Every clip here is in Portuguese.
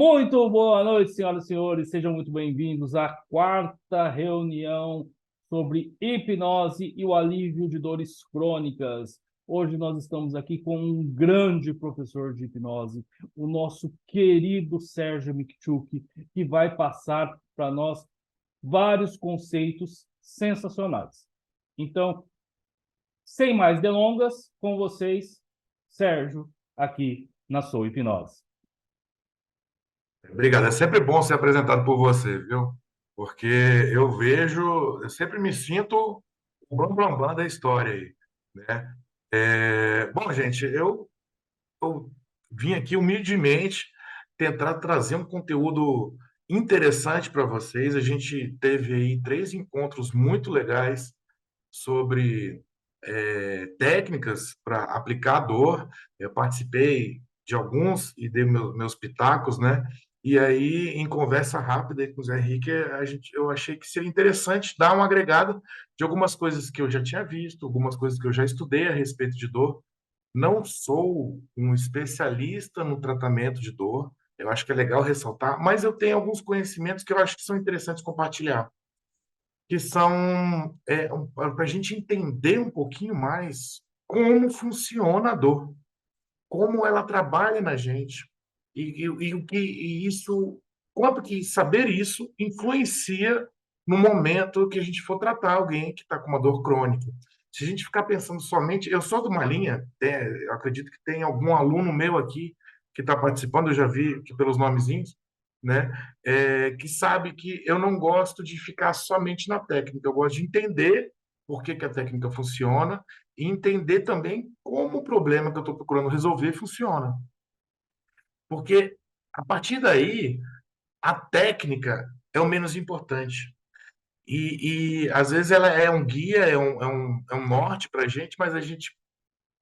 Muito boa noite, senhoras e senhores. Sejam muito bem-vindos à quarta reunião sobre hipnose e o alívio de dores crônicas. Hoje nós estamos aqui com um grande professor de hipnose, o nosso querido Sérgio Mikchuk, que vai passar para nós vários conceitos sensacionais. Então, sem mais delongas, com vocês, Sérgio, aqui na Sou Hipnose. Obrigado. É sempre bom ser apresentado por você, viu? Porque eu sempre me sinto o bambambam da história aí, né? Bom, gente, eu vim aqui humildemente tentar trazer um conteúdo interessante para vocês. A gente teve aí 3 encontros muito legais sobre técnicas para aplicar a dor. Eu participei de alguns e dei meus pitacos, né? E aí, em conversa rápida aí com o Zé Henrique, eu achei que seria interessante dar um agregado de algumas coisas que eu já tinha visto, algumas coisas que eu já estudei a respeito de dor. Não sou um especialista no tratamento de dor, eu acho que é legal ressaltar, mas eu tenho alguns conhecimentos que eu acho que são interessantes compartilhar, que são para a gente entender um pouquinho mais como funciona a dor, como ela trabalha na gente e o que e isso, quanto que saber isso influencia no momento que a gente for tratar alguém que está com uma dor crônica. Se a gente ficar pensando somente, eu sou de uma linha, eu acredito que tem algum aluno meu aqui que está participando, eu já vi aqui pelos nomezinhos, né? Que sabe que eu não gosto de ficar somente na técnica, eu gosto de entender por que que a técnica funciona e entender também como o problema que eu estou procurando resolver funciona. Porque a partir daí, a técnica é o menos importante. Às vezes ela é um guia, é um norte para a gente, mas a gente,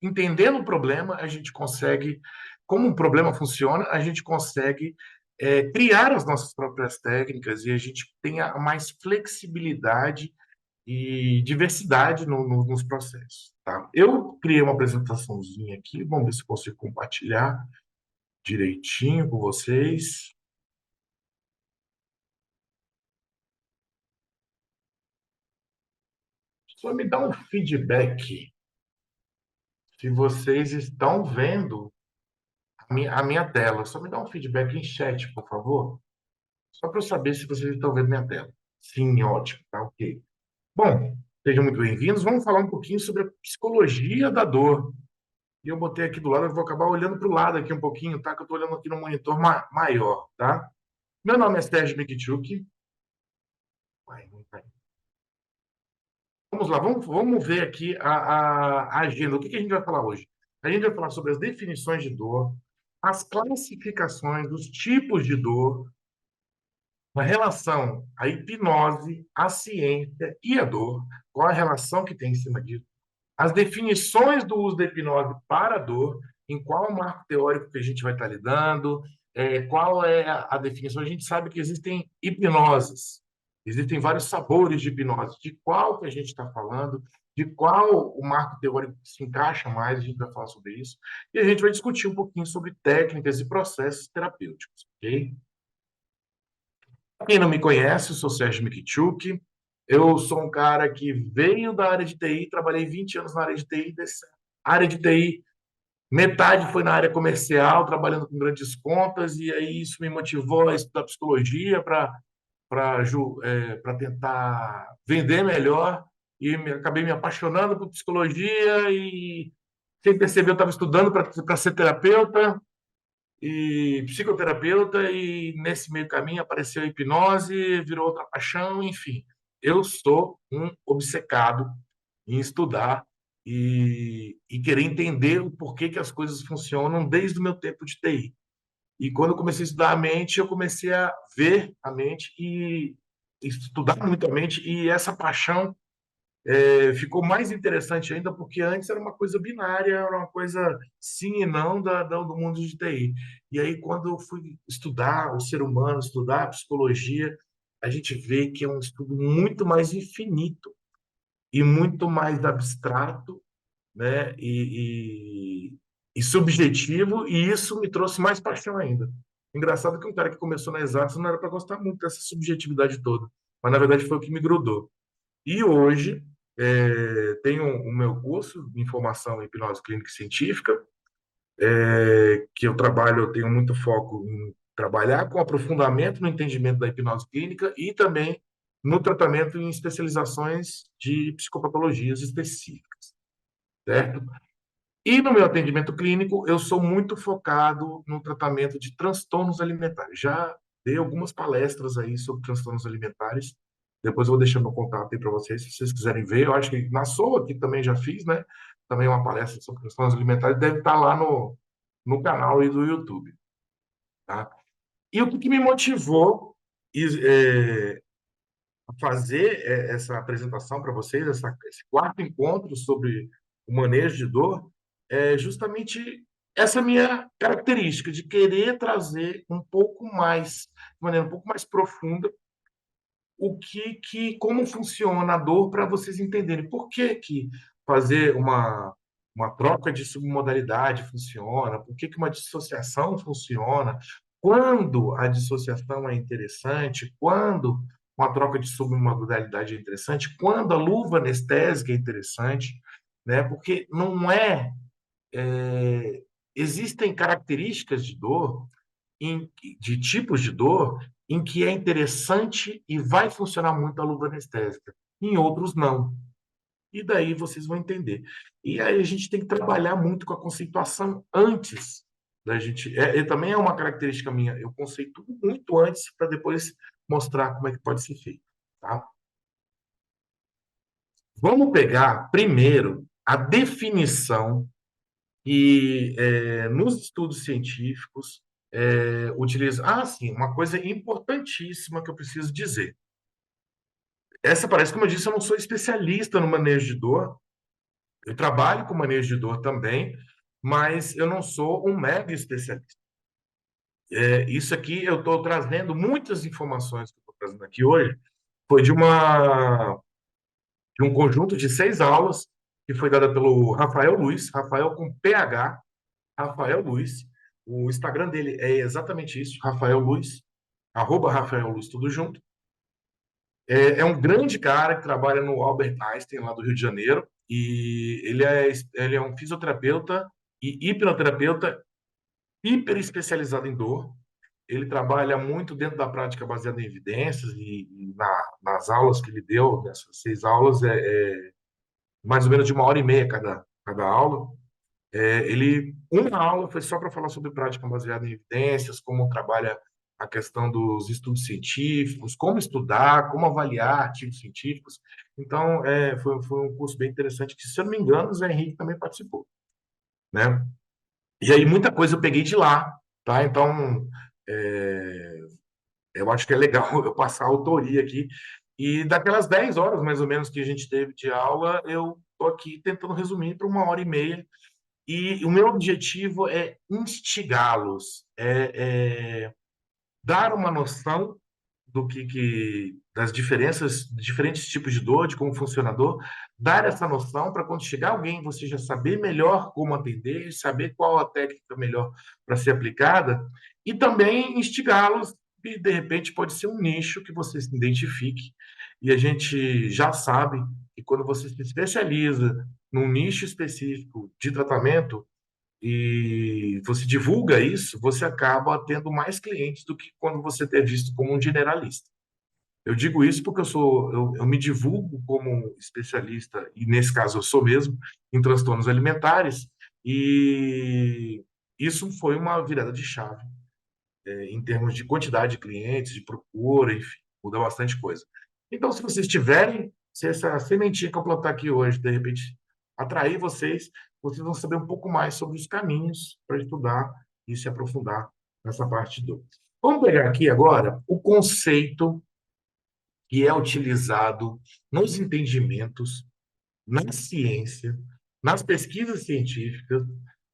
entendendo o problema, a gente consegue, como o problema funciona, a gente consegue criar as nossas próprias técnicas e a gente tenha mais flexibilidade e diversidade nos processos. Tá? Eu criei uma apresentaçãozinha aqui, vamos ver se eu consigo compartilhar direitinho com vocês. Só me dá um feedback se vocês estão vendo a minha tela. Só me dá um feedback em chat, por favor. Só para eu saber se vocês estão vendo minha tela. Sim, ótimo, tá ok. Bom, sejam muito bem-vindos. Vamos falar um pouquinho sobre a psicologia da dor. E eu botei aqui do lado, eu vou acabar olhando para o lado aqui um pouquinho, tá? Que eu estou olhando aqui no monitor maior, tá? Meu nome é Sérgio Mikchuk. Vai, não vai. Vamos lá, vamos ver aqui a agenda. O que a gente vai falar hoje? A gente vai falar sobre as definições de dor, as classificações dos tipos de dor, a relação, a hipnose, a ciência e a dor, qual a relação que tem em cima disso, as definições do uso da hipnose para a dor, em qual marco teórico que a gente vai estar lidando, qual é a definição. A gente sabe que existem hipnoses, existem vários sabores de hipnose, de qual que a gente está falando, de qual o marco teórico que se encaixa mais, a gente vai falar sobre isso, e a gente vai discutir um pouquinho sobre técnicas e processos terapêuticos, ok? Quem não me conhece, eu sou Sérgio Mikchuk. Eu sou um cara que veio da área de TI, trabalhei 20 anos na área de TI. Dessa área de TI, metade foi na área comercial, trabalhando com grandes contas, e aí isso me motivou a estudar psicologia para tentar vender melhor. Acabei me apaixonando por psicologia e, sem perceber, eu estava estudando para ser terapeuta e psicoterapeuta, e nesse meio caminho apareceu a hipnose, virou outra paixão, enfim. Eu sou um obcecado em estudar e querer entender o porquê que as coisas funcionam desde o meu tempo de TI. E quando eu comecei a estudar a mente, eu comecei a ver a mente e estudar muito a mente, e essa paixão ficou mais interessante ainda, porque antes era uma coisa binária, era uma coisa sim e não do mundo de TI. E aí, quando eu fui estudar o ser humano, estudar a psicologia, a gente vê que é um estudo muito mais infinito e muito mais abstrato, né? E subjetivo, e isso me trouxe mais paixão ainda. Engraçado que um cara que começou na Exatas não era para gostar muito dessa subjetividade toda, mas na verdade foi o que me grudou. E hoje tenho o meu curso de formação em hipnose clínica e científica, que eu trabalho, eu tenho muito foco em trabalhar com aprofundamento no entendimento da hipnose clínica e também no tratamento em especializações de psicopatologias específicas, certo? E no meu atendimento clínico, eu sou muito focado no tratamento de transtornos alimentares. Já dei algumas palestras aí sobre transtornos alimentares. Depois eu vou deixar meu contato aí para vocês, se vocês quiserem ver. Eu acho que na SOA aqui também já fiz, né? Também uma palestra sobre transtornos alimentares. Deve estar lá no canal aí do YouTube, tá? E o que me motivou a fazer essa apresentação para vocês, esse quarto encontro sobre o manejo de dor, é justamente essa minha característica de querer trazer um pouco mais, de maneira um pouco mais profunda, como funciona a dor para vocês entenderem por que fazer uma troca de submodalidade funciona, por que uma dissociação funciona, quando a dissociação é interessante, quando uma troca de submodalidade é interessante, quando a luva anestésica é interessante, né? Porque não existem características de dor de tipos de dor em que é interessante e vai funcionar muito a luva anestésica, em outros não. E daí vocês vão entender. E aí a gente tem que trabalhar muito com a conceituação antes da gente. Também é uma característica minha. Eu conceituo muito antes para depois mostrar como é que pode ser feito. Tá? Vamos pegar primeiro a definição e nos estudos científicos utiliza. Ah, sim, uma coisa importantíssima que eu preciso dizer. Essa parece, como eu disse, eu não sou especialista no manejo de dor. Eu trabalho com manejo de dor também, mas eu não sou um mega especialista. Isso aqui eu estou trazendo muitas informações que eu estou trazendo aqui hoje. Foi de um conjunto de 6 aulas que foi dada pelo Rafael Luiz, Rafael com PH, Rafael Luiz. O Instagram dele é exatamente isso, Rafael Luiz, @Rafael Luiz, tudo junto. É um grande cara que trabalha no Albert Einstein, lá do Rio de Janeiro, e ele é um fisioterapeuta e hipnoterapeuta hiper especializado em dor. Ele trabalha muito dentro da prática baseada em evidências nas aulas que ele deu, nessas 6 aulas, mais ou menos de 1h30 cada aula. Uma aula foi só para falar sobre prática baseada em evidências, como trabalha a questão dos estudos científicos, como estudar, como avaliar artigos científicos. Então, foi um curso bem interessante, que, se eu não me engano, o Zé Henrique também participou, né? E aí, muita coisa eu peguei de lá, tá? Então, é, eu acho que é legal eu passar a autoria aqui. E daquelas 10 horas, mais ou menos, que a gente teve de aula, eu estou aqui tentando resumir para 1h30, e o meu objetivo é instigá-los, dar uma noção das diferenças, diferentes tipos de dor, de como funciona a dor, dar essa noção para quando chegar alguém, você já saber melhor como atender, saber qual a técnica melhor para ser aplicada, e também instigá-los, e de repente pode ser um nicho que você se identifique. E a gente já sabe que quando você se especializa num nicho específico de tratamento, e você divulga isso, você acaba tendo mais clientes do que quando você é visto como um generalista. Eu digo isso porque eu me divulgo como especialista, e nesse caso eu sou mesmo, em transtornos alimentares, e isso foi uma virada de chave, em termos de quantidade de clientes, de procura, enfim, muda bastante coisa. Então, se vocês tiverem, se essa sementinha que eu plantar aqui hoje, de repente, atrair vocês, vocês vão saber um pouco mais sobre os caminhos para estudar e se aprofundar nessa parte do. Vamos pegar aqui agora o conceito que é utilizado nos entendimentos, na ciência, nas pesquisas científicas,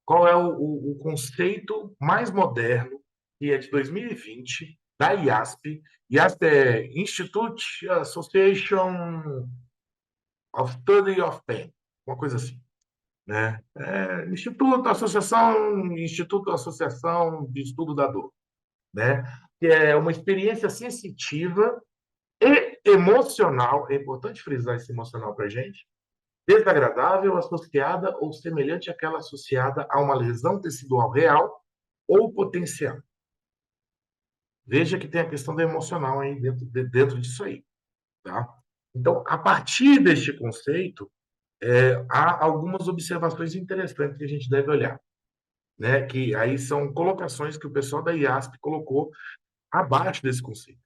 qual é o conceito mais moderno, que é de 2020, da IASP. IASP é Institute Association of Study of Pain, uma coisa assim, né? Instituto Associação de Estudo da Dor. né? Que é uma experiência sensitiva e emocional, é importante frisar esse emocional para a gente, desagradável, associada ou semelhante àquela associada a uma lesão tecidual real ou potencial. Veja que tem a questão do emocional aí dentro disso aí, tá? Então, a partir deste conceito, há algumas observações interessantes que a gente deve olhar, né? Que aí são colocações que o pessoal da IASP colocou abaixo desse conceito.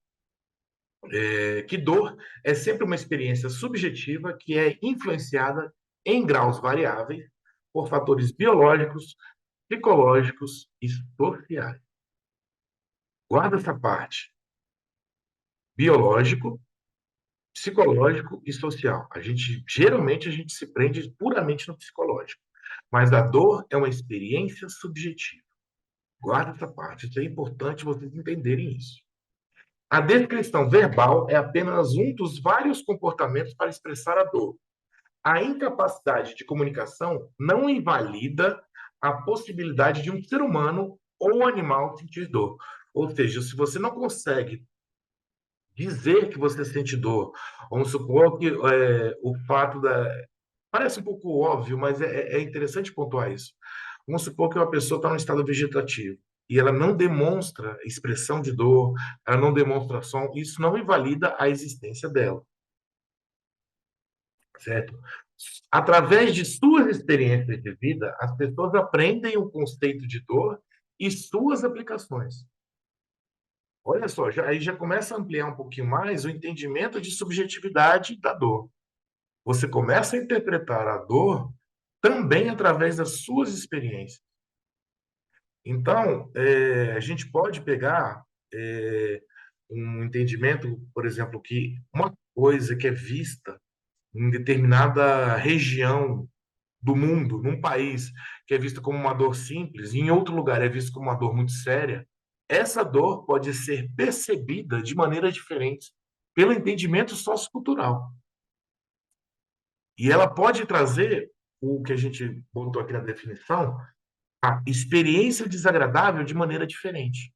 Que dor é sempre uma experiência subjetiva que é influenciada em graus variáveis por fatores biológicos, psicológicos e sociais. Guarda essa parte. Biológico, psicológico e social. Geralmente a gente se prende puramente no psicológico, mas a dor é uma experiência subjetiva. Guarda essa parte, isso é importante vocês entenderem isso. A descrição verbal é apenas um dos vários comportamentos para expressar a dor. A incapacidade de comunicação não invalida a possibilidade de um ser humano ou animal sentir dor. Ou seja, se você não consegue dizer que você sente dor, vamos supor que o fato da. Parece um pouco óbvio, mas é interessante pontuar isso. Vamos supor que uma pessoa está no estado vegetativo e ela não demonstra expressão de dor, ela não demonstra som, isso não invalida a existência dela, certo? Através de suas experiências de vida, as pessoas aprendem o conceito de dor e suas aplicações. Olha só, aí já começa a ampliar um pouquinho mais o entendimento de subjetividade da dor. Você começa a interpretar a dor também através das suas experiências. Então, a gente pode pegar um entendimento, por exemplo, que uma coisa que é vista em determinada região do mundo, num país que é vista como uma dor simples, e em outro lugar é vista como uma dor muito séria, essa dor pode ser percebida de maneira diferente pelo entendimento sociocultural. E ela pode trazer o que a gente botou aqui na definição, a experiência desagradável de maneira diferente.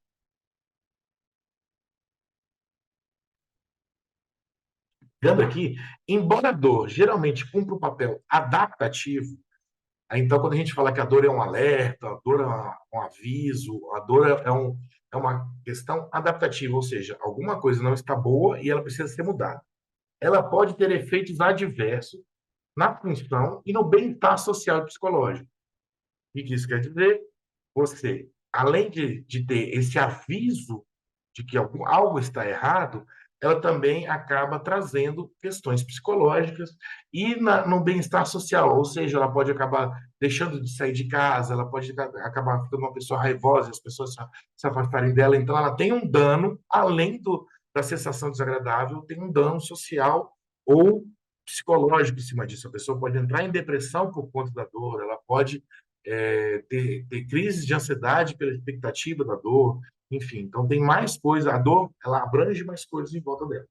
Vendo aqui, embora a dor geralmente cumpra um papel adaptativo, então quando a gente fala que a dor é um alerta, a dor é um aviso, a dor é uma questão adaptativa, ou seja, alguma coisa não está boa e ela precisa ser mudada. Ela pode ter efeitos adversos na função e no bem-estar social e psicológico. E o que isso quer dizer? Você, além de ter esse aviso de que algo está errado, ela também acaba trazendo questões psicológicas e no bem-estar social, ou seja, ela pode acabar deixando de sair de casa, ela pode acabar ficando uma pessoa raivosa, as pessoas se afastarem dela, então ela tem um dano, além da sensação desagradável, tem um dano social ou psicológico em cima disso. A pessoa pode entrar em depressão por conta da dor, ela pode ter crises de ansiedade pela expectativa da dor, enfim. Então, tem mais coisa, a dor, ela abrange mais coisas em volta dela.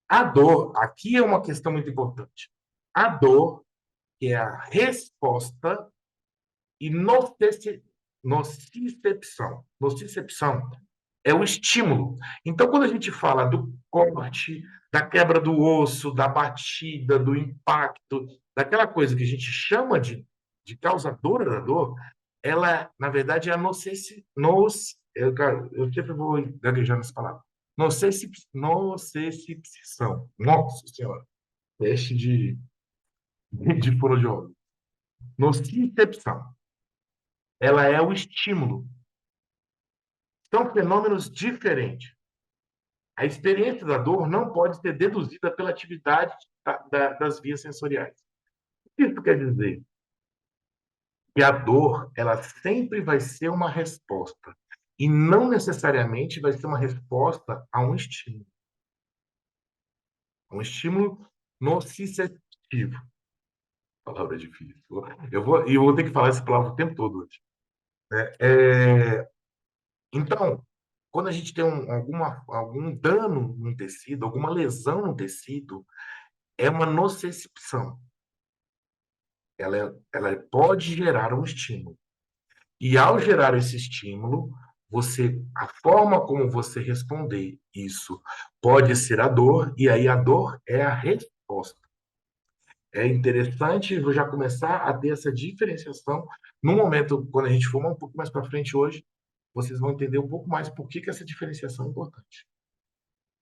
A dor, aqui é uma questão muito importante. A dor, que é a resposta e nocicepção. Nocicepção é o estímulo. Então, quando a gente fala do corte, da quebra do osso, da batida, do impacto, daquela coisa que a gente chama de causadora da dor, ela, na verdade, é a eu sempre vou gaguejar nessa palavra. Nocicepção. Nossa Senhora. Teste de fonoaudiólogo. Nocicepção. Ela é o estímulo. São fenômenos diferentes. A experiência da dor não pode ser deduzida pela atividade das vias sensoriais. O que isso quer dizer? Que a dor, ela sempre vai ser uma resposta e não necessariamente vai ser uma resposta a um estímulo. Um estímulo nociceptivo. Palavra difícil. Eu vou ter que falar essa palavra o tempo todo hoje. Então, quando a gente tem algum dano no tecido, alguma lesão no tecido, é uma nocicepção. Ela pode gerar um estímulo. E ao gerar esse estímulo, a forma como você responder isso pode ser a dor, e aí a dor é a resposta. É interessante já começar a ter essa diferenciação. No momento, quando a gente for um pouco mais para frente hoje, vocês vão entender um pouco mais por que essa diferenciação é importante.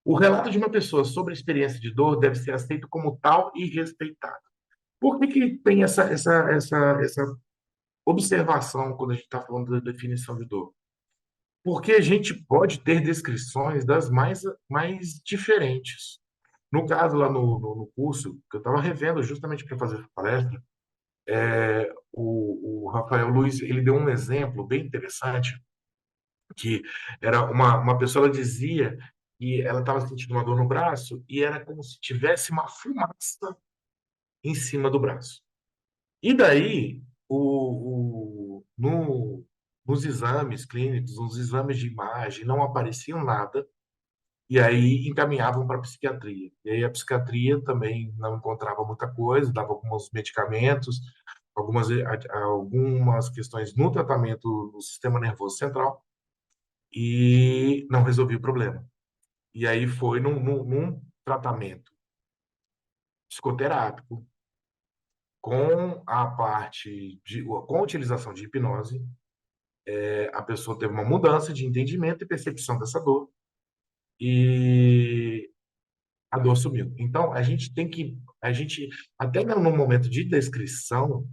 O relato de uma pessoa sobre a experiência de dor deve ser aceito como tal e respeitado. Por que tem essa observação quando a gente está falando da definição de dor? Porque a gente pode ter descrições das mais diferentes. No caso, lá no curso, que eu estava revendo justamente para fazer essa palestra, o Rafael Luiz ele deu um exemplo bem interessante, que era uma pessoa, ela dizia que ela estava sentindo uma dor no braço e era como se tivesse uma fumaça em cima do braço. E daí, nos exames clínicos, nos exames de imagem, não apareciam nada, e aí encaminhavam para a psiquiatria. E aí a psiquiatria também não encontrava muita coisa, dava alguns medicamentos, algumas questões no tratamento do sistema nervoso central, e não resolvia o problema. E aí foi num tratamento psicoterápico, com a utilização de hipnose, a pessoa teve uma mudança de entendimento e percepção dessa dor, e a dor sumiu. Então, até no momento de descrição,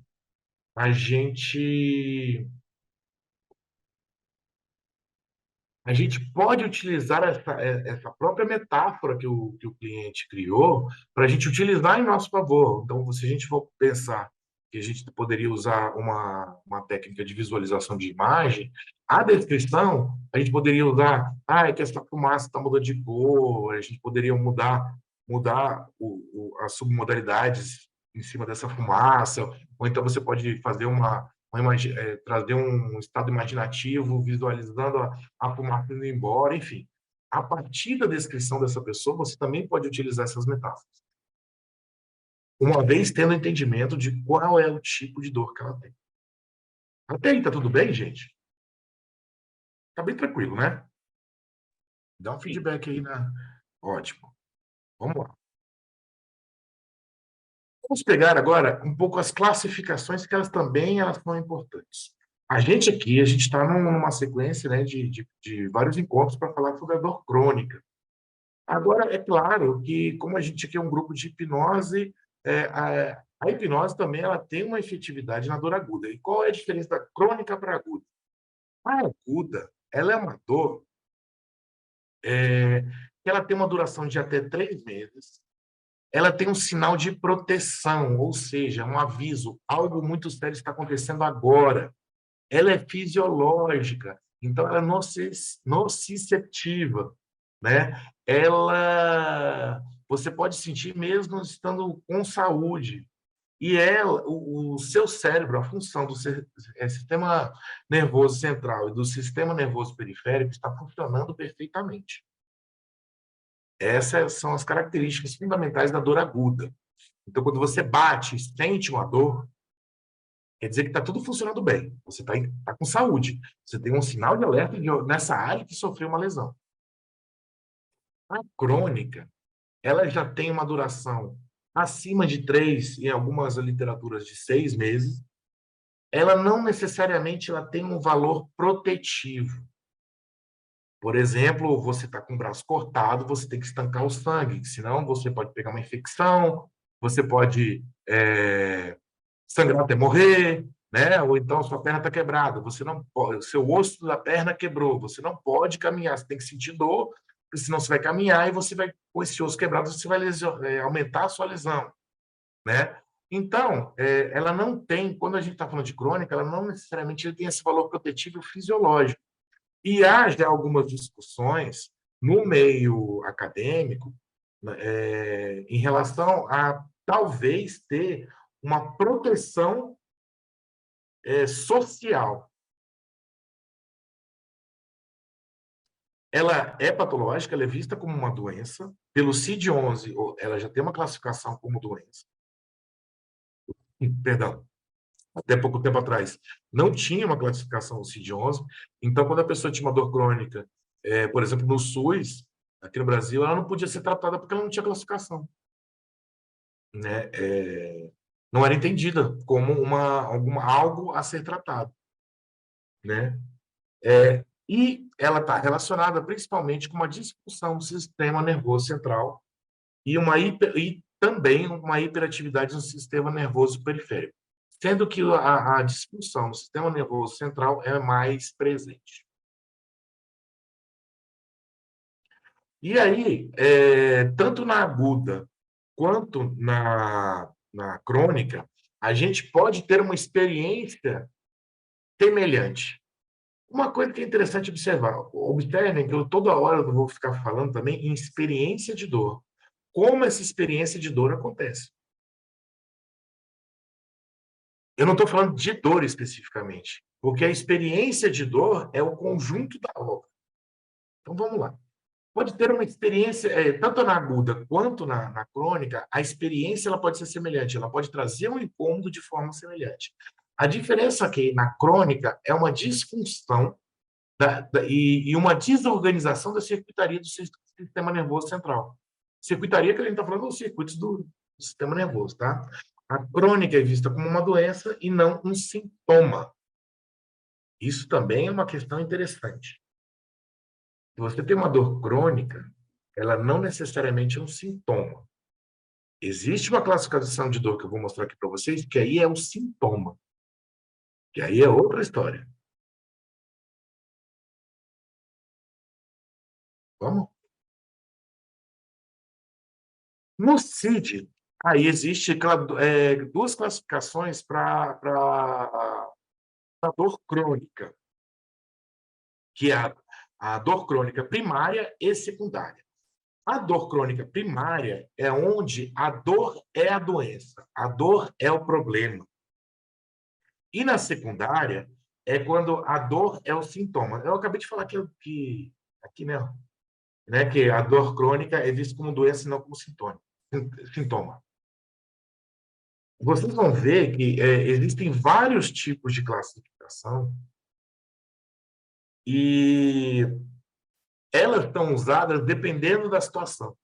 a gente, a gente pode utilizar essa própria metáfora que o cliente criou para a gente utilizar em nosso favor. Então, se a gente for pensar que a gente poderia usar uma técnica de visualização de imagem, a descrição, a gente poderia usar, é que essa fumaça está mudando de cor, a gente poderia mudar as submodalidades em cima dessa fumaça, ou então você pode fazer trazer um estado imaginativo, visualizando a fumaça indo embora, enfim. A partir da descrição dessa pessoa, você também pode utilizar essas metáforas. Uma vez tendo entendimento de qual é o tipo de dor que ela tem. Até aí, tá tudo bem, gente? Tá bem tranquilo, né? Dá um feedback aí, né? Ótimo. Vamos lá. Vamos pegar agora um pouco as classificações, que elas são importantes. A gente está numa sequência, né, de vários encontros para falar sobre a dor crônica. Agora, é claro que, como a gente aqui é um grupo de hipnose, a hipnose também ela tem uma efetividade na dor aguda. E qual é a diferença da crônica para aguda? A aguda, ela é uma dor que ela tem uma duração de até 3 meses. Ela tem um sinal de proteção, ou seja, um aviso, algo muito sério está acontecendo agora. Ela é fisiológica, então ela é nociceptiva, né? Você pode sentir mesmo estando com saúde. E o seu cérebro, a função do sistema nervoso central e do sistema nervoso periférico está funcionando perfeitamente. Essas são as características fundamentais da dor aguda. Então, quando você bate, sente uma dor, quer dizer que está tudo funcionando bem. Você tá com saúde. Você tem um sinal de alerta nessa área que sofreu uma lesão. A crônica, ela já tem uma duração acima de 3, em algumas literaturas de 6 meses. Ela não necessariamente ela tem um valor protetivo. Por exemplo, você está com o braço cortado, você tem que estancar o sangue, senão você pode pegar uma infecção, você pode sangrar até morrer, né? Ou então sua perna está quebrada, você não pode, o seu osso da perna quebrou, você não pode caminhar, você tem que sentir dor, porque senão você vai caminhar e você vai, com esse osso quebrado, você vai aumentar a sua lesão, né? Então, ela não tem, quando a gente está falando de crônica, ela não necessariamente tem esse valor protetivo fisiológico. E há já algumas discussões no meio acadêmico em relação a talvez ter uma proteção social. Ela é patológica, ela é vista como uma doença. Pelo CID-11, ela já tem uma classificação como doença. Perdão. até pouco tempo atrás, não tinha uma classificação do CID-11. Então, quando a pessoa tinha uma dor crônica, por exemplo, no SUS, aqui no Brasil, ela não podia ser tratada porque ela não tinha classificação, né? Não era entendida como algo a ser tratado, né? E ela está relacionada principalmente com uma disfunção do sistema nervoso central e também uma hiperatividade no sistema nervoso periférico, sendo que a disfunção do sistema nervoso central é mais presente. E aí, tanto na aguda quanto na crônica, a gente pode ter uma experiência semelhante. Uma coisa que é interessante observar, observem que eu toda hora eu vou ficar falando também em experiência de dor. Como essa experiência de dor acontece. Eu não estou falando de dor especificamente, porque a experiência de dor é o conjunto da obra. Então vamos lá. Pode ter uma experiência, tanto na aguda quanto na crônica, a experiência ela pode ser semelhante, ela pode trazer um incômodo de forma semelhante. A diferença aqui na crônica é uma disfunção e uma desorganização da circuitaria do sistema nervoso central. Circuitaria que a gente está falando dos circuitos do sistema nervoso, tá? A crônica é vista como uma doença e não um sintoma. Isso também é uma questão interessante. Se você tem uma dor crônica, ela não necessariamente é um sintoma. Existe uma classificação de dor que eu vou mostrar aqui para vocês, que aí é um sintoma. Que aí é outra história. Vamos? No CID, aí existe duas classificações para a dor crônica, que é a dor crônica primária e secundária. A dor crônica primária é onde a dor é a doença, a dor é o problema. E na secundária é quando a dor é o sintoma. Eu acabei de falar que aqui, né, que a dor crônica é vista como doença e não como sintoma. Vocês vão ver que existem vários tipos de classificação e elas estão usadas dependendo da situação.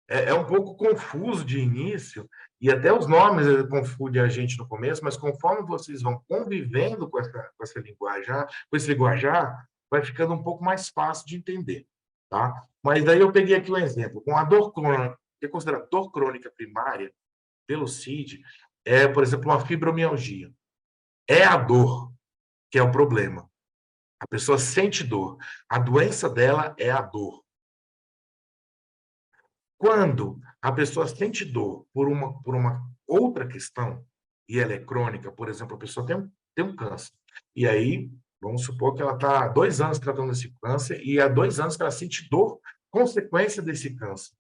É um pouco confuso de início, e até os nomes confundem a gente no começo, mas conforme vocês vão convivendo com essa linguajar, com esse linguajar, vai ficando um pouco mais fácil de entender, tá? Mas daí eu peguei aqui um exemplo, com a dor crônica, que é considerada dor crônica primária, pelo CID, por exemplo, uma fibromialgia. É a dor que é o problema. A pessoa sente dor. A doença dela é a dor. Quando a pessoa sente dor por uma outra questão, e ela é crônica, por exemplo, a pessoa tem um câncer, e aí, vamos supor que ela está há 2 anos tratando esse câncer, e há 2 anos que ela sente dor consequência desse câncer.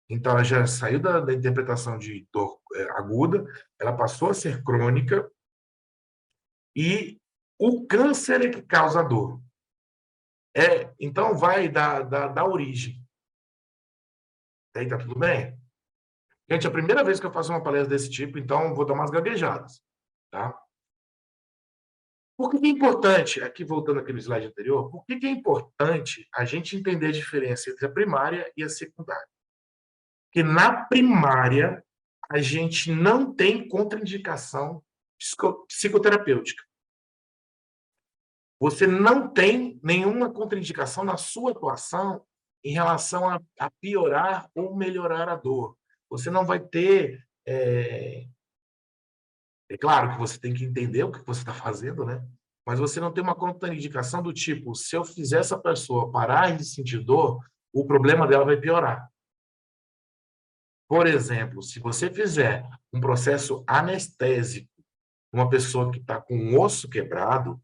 Então, ela já saiu da interpretação de dor aguda, ela passou a ser crônica, e o câncer é que causa a dor. Então, vai da origem. Aí, tá tudo bem? Gente, é a primeira vez que eu faço uma palestra desse tipo, então vou dar umas gaguejadas, tá? Por que é importante, aqui voltando àquele slide anterior, por que é importante a gente entender a diferença entre a primária e a secundária? Porque na primária, a gente não tem contraindicação psicoterapêutica. Você não tem nenhuma contraindicação na sua atuação em relação a piorar ou melhorar a dor. Você não vai ter. É claro que você tem que entender o que você está fazendo, né? Mas você não tem uma contraindicação do tipo: se eu fizer essa pessoa parar de sentir dor, o problema dela vai piorar. Por exemplo, se você fizer um processo anestésico, uma pessoa que está com um osso quebrado,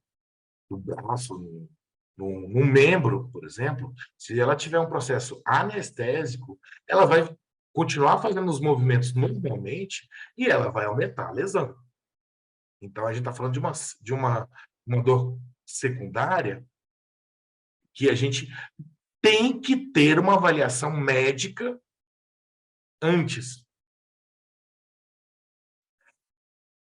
no braço, num membro, por exemplo, se ela tiver um processo anestésico, ela vai continuar fazendo os movimentos normalmente e ela vai aumentar a lesão. Então, a gente está falando de uma dor secundária que a gente tem que ter uma avaliação médica antes.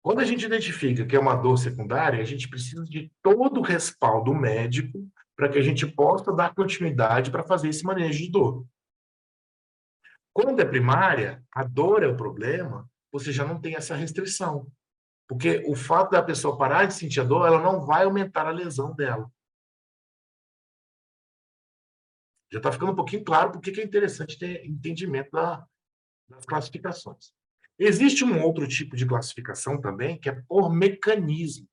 Quando a gente identifica que é uma dor secundária, a gente precisa de todo o respaldo médico para que a gente possa dar continuidade para fazer esse manejo de dor. Quando é primária, a dor é o problema, você já não tem essa restrição. Porque o fato da pessoa parar de sentir a dor, ela não vai aumentar a lesão dela. Já está ficando um pouquinho claro porque que é interessante ter entendimento das classificações. Existe um outro tipo de classificação também, que é por mecanismo.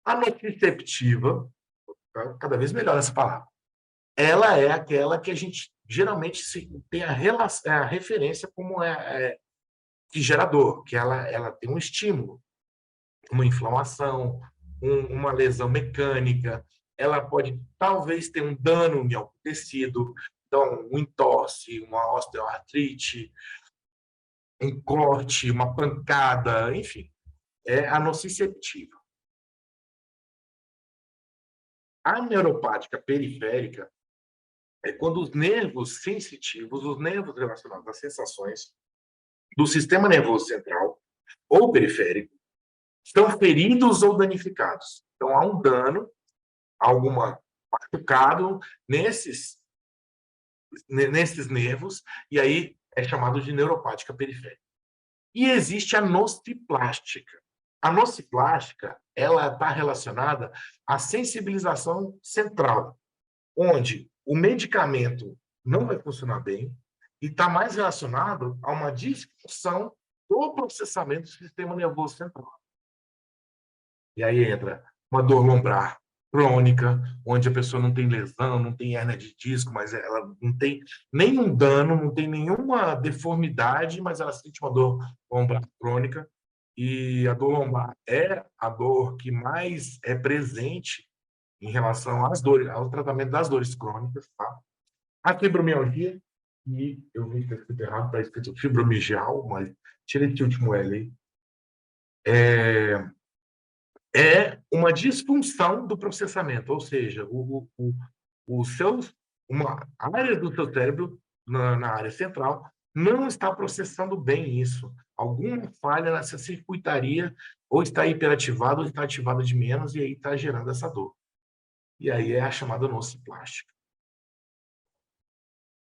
A nociceptiva, cada vez melhor essa palavra, ela é aquela que a gente geralmente tem a referência como que gera dor, que ela tem um estímulo, uma inflamação, uma lesão mecânica, ela pode talvez ter um dano em algum tecido, então um entorse, uma osteoartrite, um corte, uma pancada, enfim, é a nociceptiva. A neuropática periférica é quando os nervos sensitivos, os nervos relacionados às sensações do sistema nervoso central ou periférico, estão feridos ou danificados. Então, há um dano, alguma machucado nesses nervos, e aí é chamado de neuropática periférica. E existe a nociplástica. A nociplástica, ela está relacionada à sensibilização central, onde o medicamento não vai funcionar bem e está mais relacionado a uma disfunção do processamento do sistema nervoso central. E aí entra uma dor lombar crônica, onde a pessoa não tem lesão, não tem hérnia de disco, mas ela não tem nenhum dano, não tem nenhuma deformidade, mas ela sente uma dor lombar crônica. E a dor lombar é a dor que mais é presente em relação às dores, ao tratamento das dores crônicas, tá? A fibromialgia, e eu vi que está escrito errado, está escrito fibromialgia, mas tira esse último L aí, é uma disfunção do processamento, ou seja, uma área do seu cérebro, na área central, não está processando bem isso. Alguma falha nessa circuitaria, ou está hiperativada, ou está ativada de menos, e aí está gerando essa dor. E aí é a chamada nociplástica.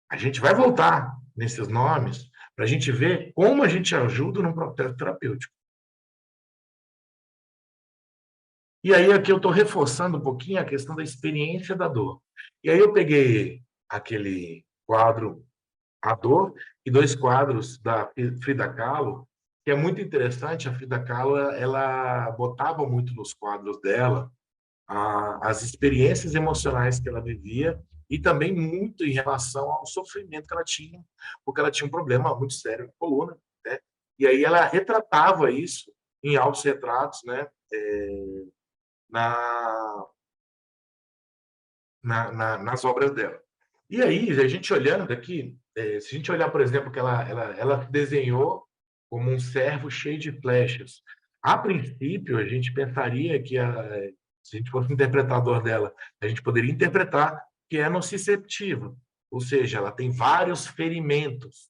A gente vai voltar nesses nomes para a gente ver como a gente ajuda num processo terapêutico. E aí aqui eu estou reforçando um pouquinho a questão da experiência da dor. E aí eu peguei aquele quadro A Dor e dois quadros da Frida Kahlo, que é muito interessante. A Frida Kahlo, ela botava muito nos quadros dela as experiências emocionais que ela vivia e também muito em relação ao sofrimento que ela tinha, porque ela tinha um problema muito sério na coluna, né? E aí ela retratava isso em autorretratos, né? Na, nas obras dela. E aí, a gente olhando aqui, se a gente olhar, por exemplo, que ela desenhou como um servo cheio de flechas. A princípio, a gente pensaria que, se a gente fosse interpretador dela, a gente poderia interpretar que é nociceptiva, ou seja, ela tem vários ferimentos.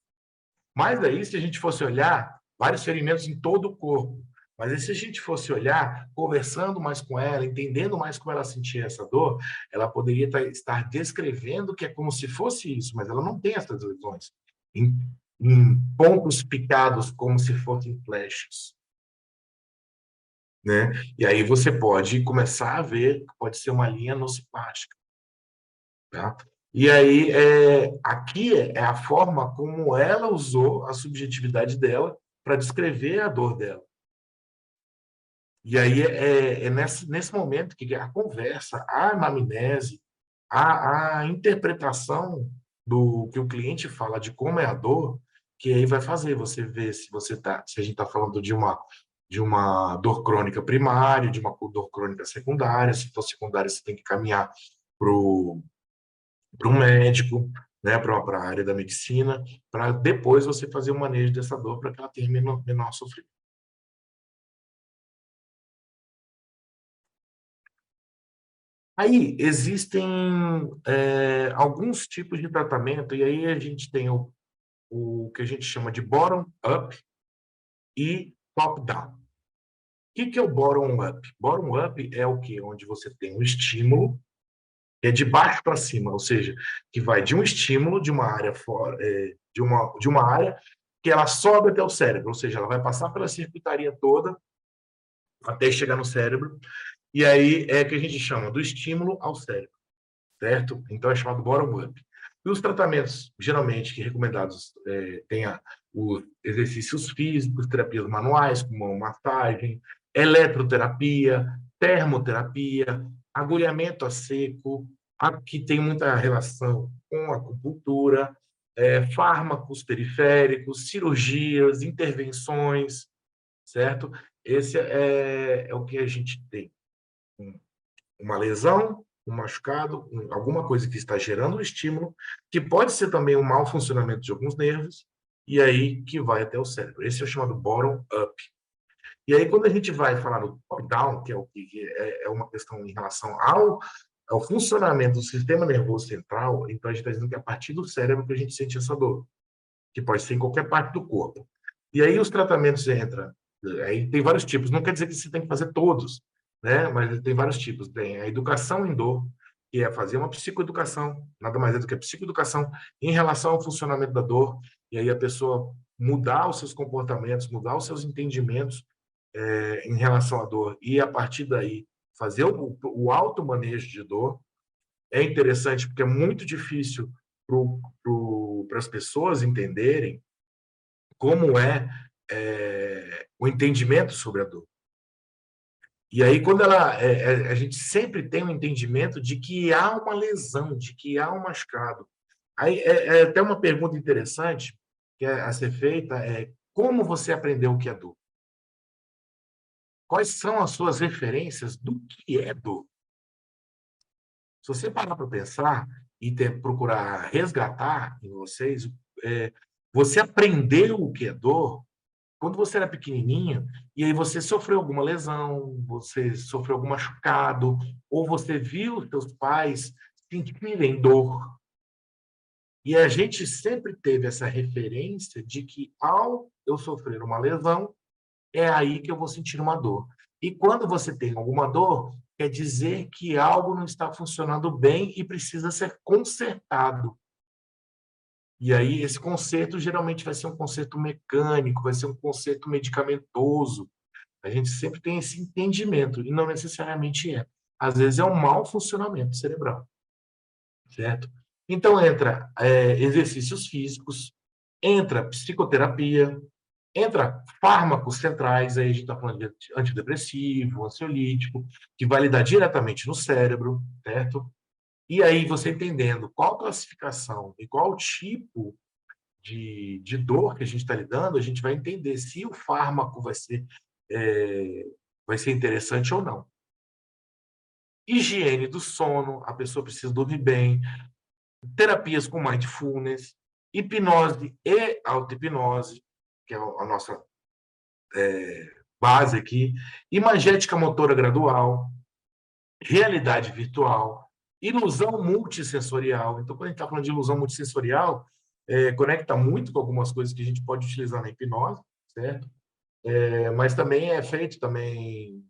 Mas aí, se a gente fosse olhar, vários ferimentos em todo o corpo. Mas aí, se a gente fosse olhar, conversando mais com ela, entendendo mais como ela sentia essa dor, ela poderia estar descrevendo que é como se fosse isso, mas ela não tem essas lesões. Em, em pontos picados, como se fossem flechas. Né? E aí você pode começar a ver que pode ser uma linha nociplástica. Tá? E aí, aqui é a forma como ela usou a subjetividade dela para descrever a dor dela. E aí é nesse momento que a conversa, a anamnese, a interpretação do que o cliente fala de como é a dor, que aí vai fazer você ver se a gente está falando de uma dor crônica primária, de uma dor crônica secundária. Se for secundária, você tem que caminhar para um médico, né, para a área da medicina, para depois você fazer o manejo dessa dor para que ela tenha menor sofrimento. Aí existem alguns tipos de tratamento, e aí a gente tem o que a gente chama de bottom-up e top-down. que é o bottom-up? Bottom-up é o quê? Onde você tem um estímulo que é de baixo para cima, ou seja, que vai de um estímulo de uma área fora, de uma área que ela sobe até o cérebro, ou seja, ela vai passar pela circuitaria toda até chegar no cérebro, e aí é que a gente chama do estímulo ao cérebro, certo? Então é chamado bottom-up. E os tratamentos, geralmente, que recomendados, tem os exercícios físicos, terapias manuais, como massagem, eletroterapia, termoterapia, agulhamento a seco, que tem muita relação com a acupuntura, fármacos periféricos, cirurgias, intervenções, certo? Esse é o que a gente tem. Uma lesão, um machucado, alguma coisa que está gerando um estímulo, que pode ser também um mau funcionamento de alguns nervos, e aí que vai até o cérebro. Esse é o chamado bottom-up. E aí, quando a gente vai falar do top-down, que é o que é uma questão em relação ao funcionamento do sistema nervoso central, então a gente está dizendo que é a partir do cérebro que a gente sente essa dor, que pode ser em qualquer parte do corpo. E aí os tratamentos entram, aí tem vários tipos, não quer dizer que você tem que fazer todos, né? Mas tem vários tipos. Tem a educação em dor, que é fazer uma psicoeducação, nada mais é do que a psicoeducação em relação ao funcionamento da dor, e aí a pessoa mudar os seus comportamentos, mudar os seus entendimentos em relação à dor, e a partir daí fazer o automanejo de dor. É interessante porque é muito difícil para as pessoas entenderem como o entendimento sobre a dor. E aí, quando a gente sempre tem um entendimento de que há uma lesão, de que há um machucado. Aí é até uma pergunta interessante que é a ser feita como você aprendeu o que é dor? Quais são as suas referências do que é dor? Se você parar para pensar e procurar resgatar em vocês, você aprendeu o que é dor quando você era pequenininho, e aí você sofreu alguma lesão, você sofreu algum machucado, ou você viu os seus pais sentirem dor. E a gente sempre teve essa referência de que, ao eu sofrer uma lesão, é aí que eu vou sentir uma dor. E quando você tem alguma dor, quer dizer que algo não está funcionando bem e precisa ser consertado. E aí, esse conserto geralmente vai ser um conserto mecânico, vai ser um conserto medicamentoso. A gente sempre tem esse entendimento, e não necessariamente é. Às vezes é um mau funcionamento cerebral, certo? Então, entra exercícios físicos, entra psicoterapia, entra fármacos centrais, aí a gente está falando de antidepressivo, ansiolítico, que vai lidar diretamente no cérebro, certo? E aí, você entendendo qual classificação e qual tipo de dor que a gente está lidando, a gente vai entender se o fármaco vai ser interessante ou não. Higiene do sono, a pessoa precisa dormir bem, terapias com mindfulness, hipnose e auto-hipnose, que é a nossa base aqui, imagética motora gradual, realidade virtual, ilusão multissensorial. Então, quando a gente está falando de ilusão multissensorial, conecta muito com algumas coisas que a gente pode utilizar na hipnose, certo? Mas também é feito também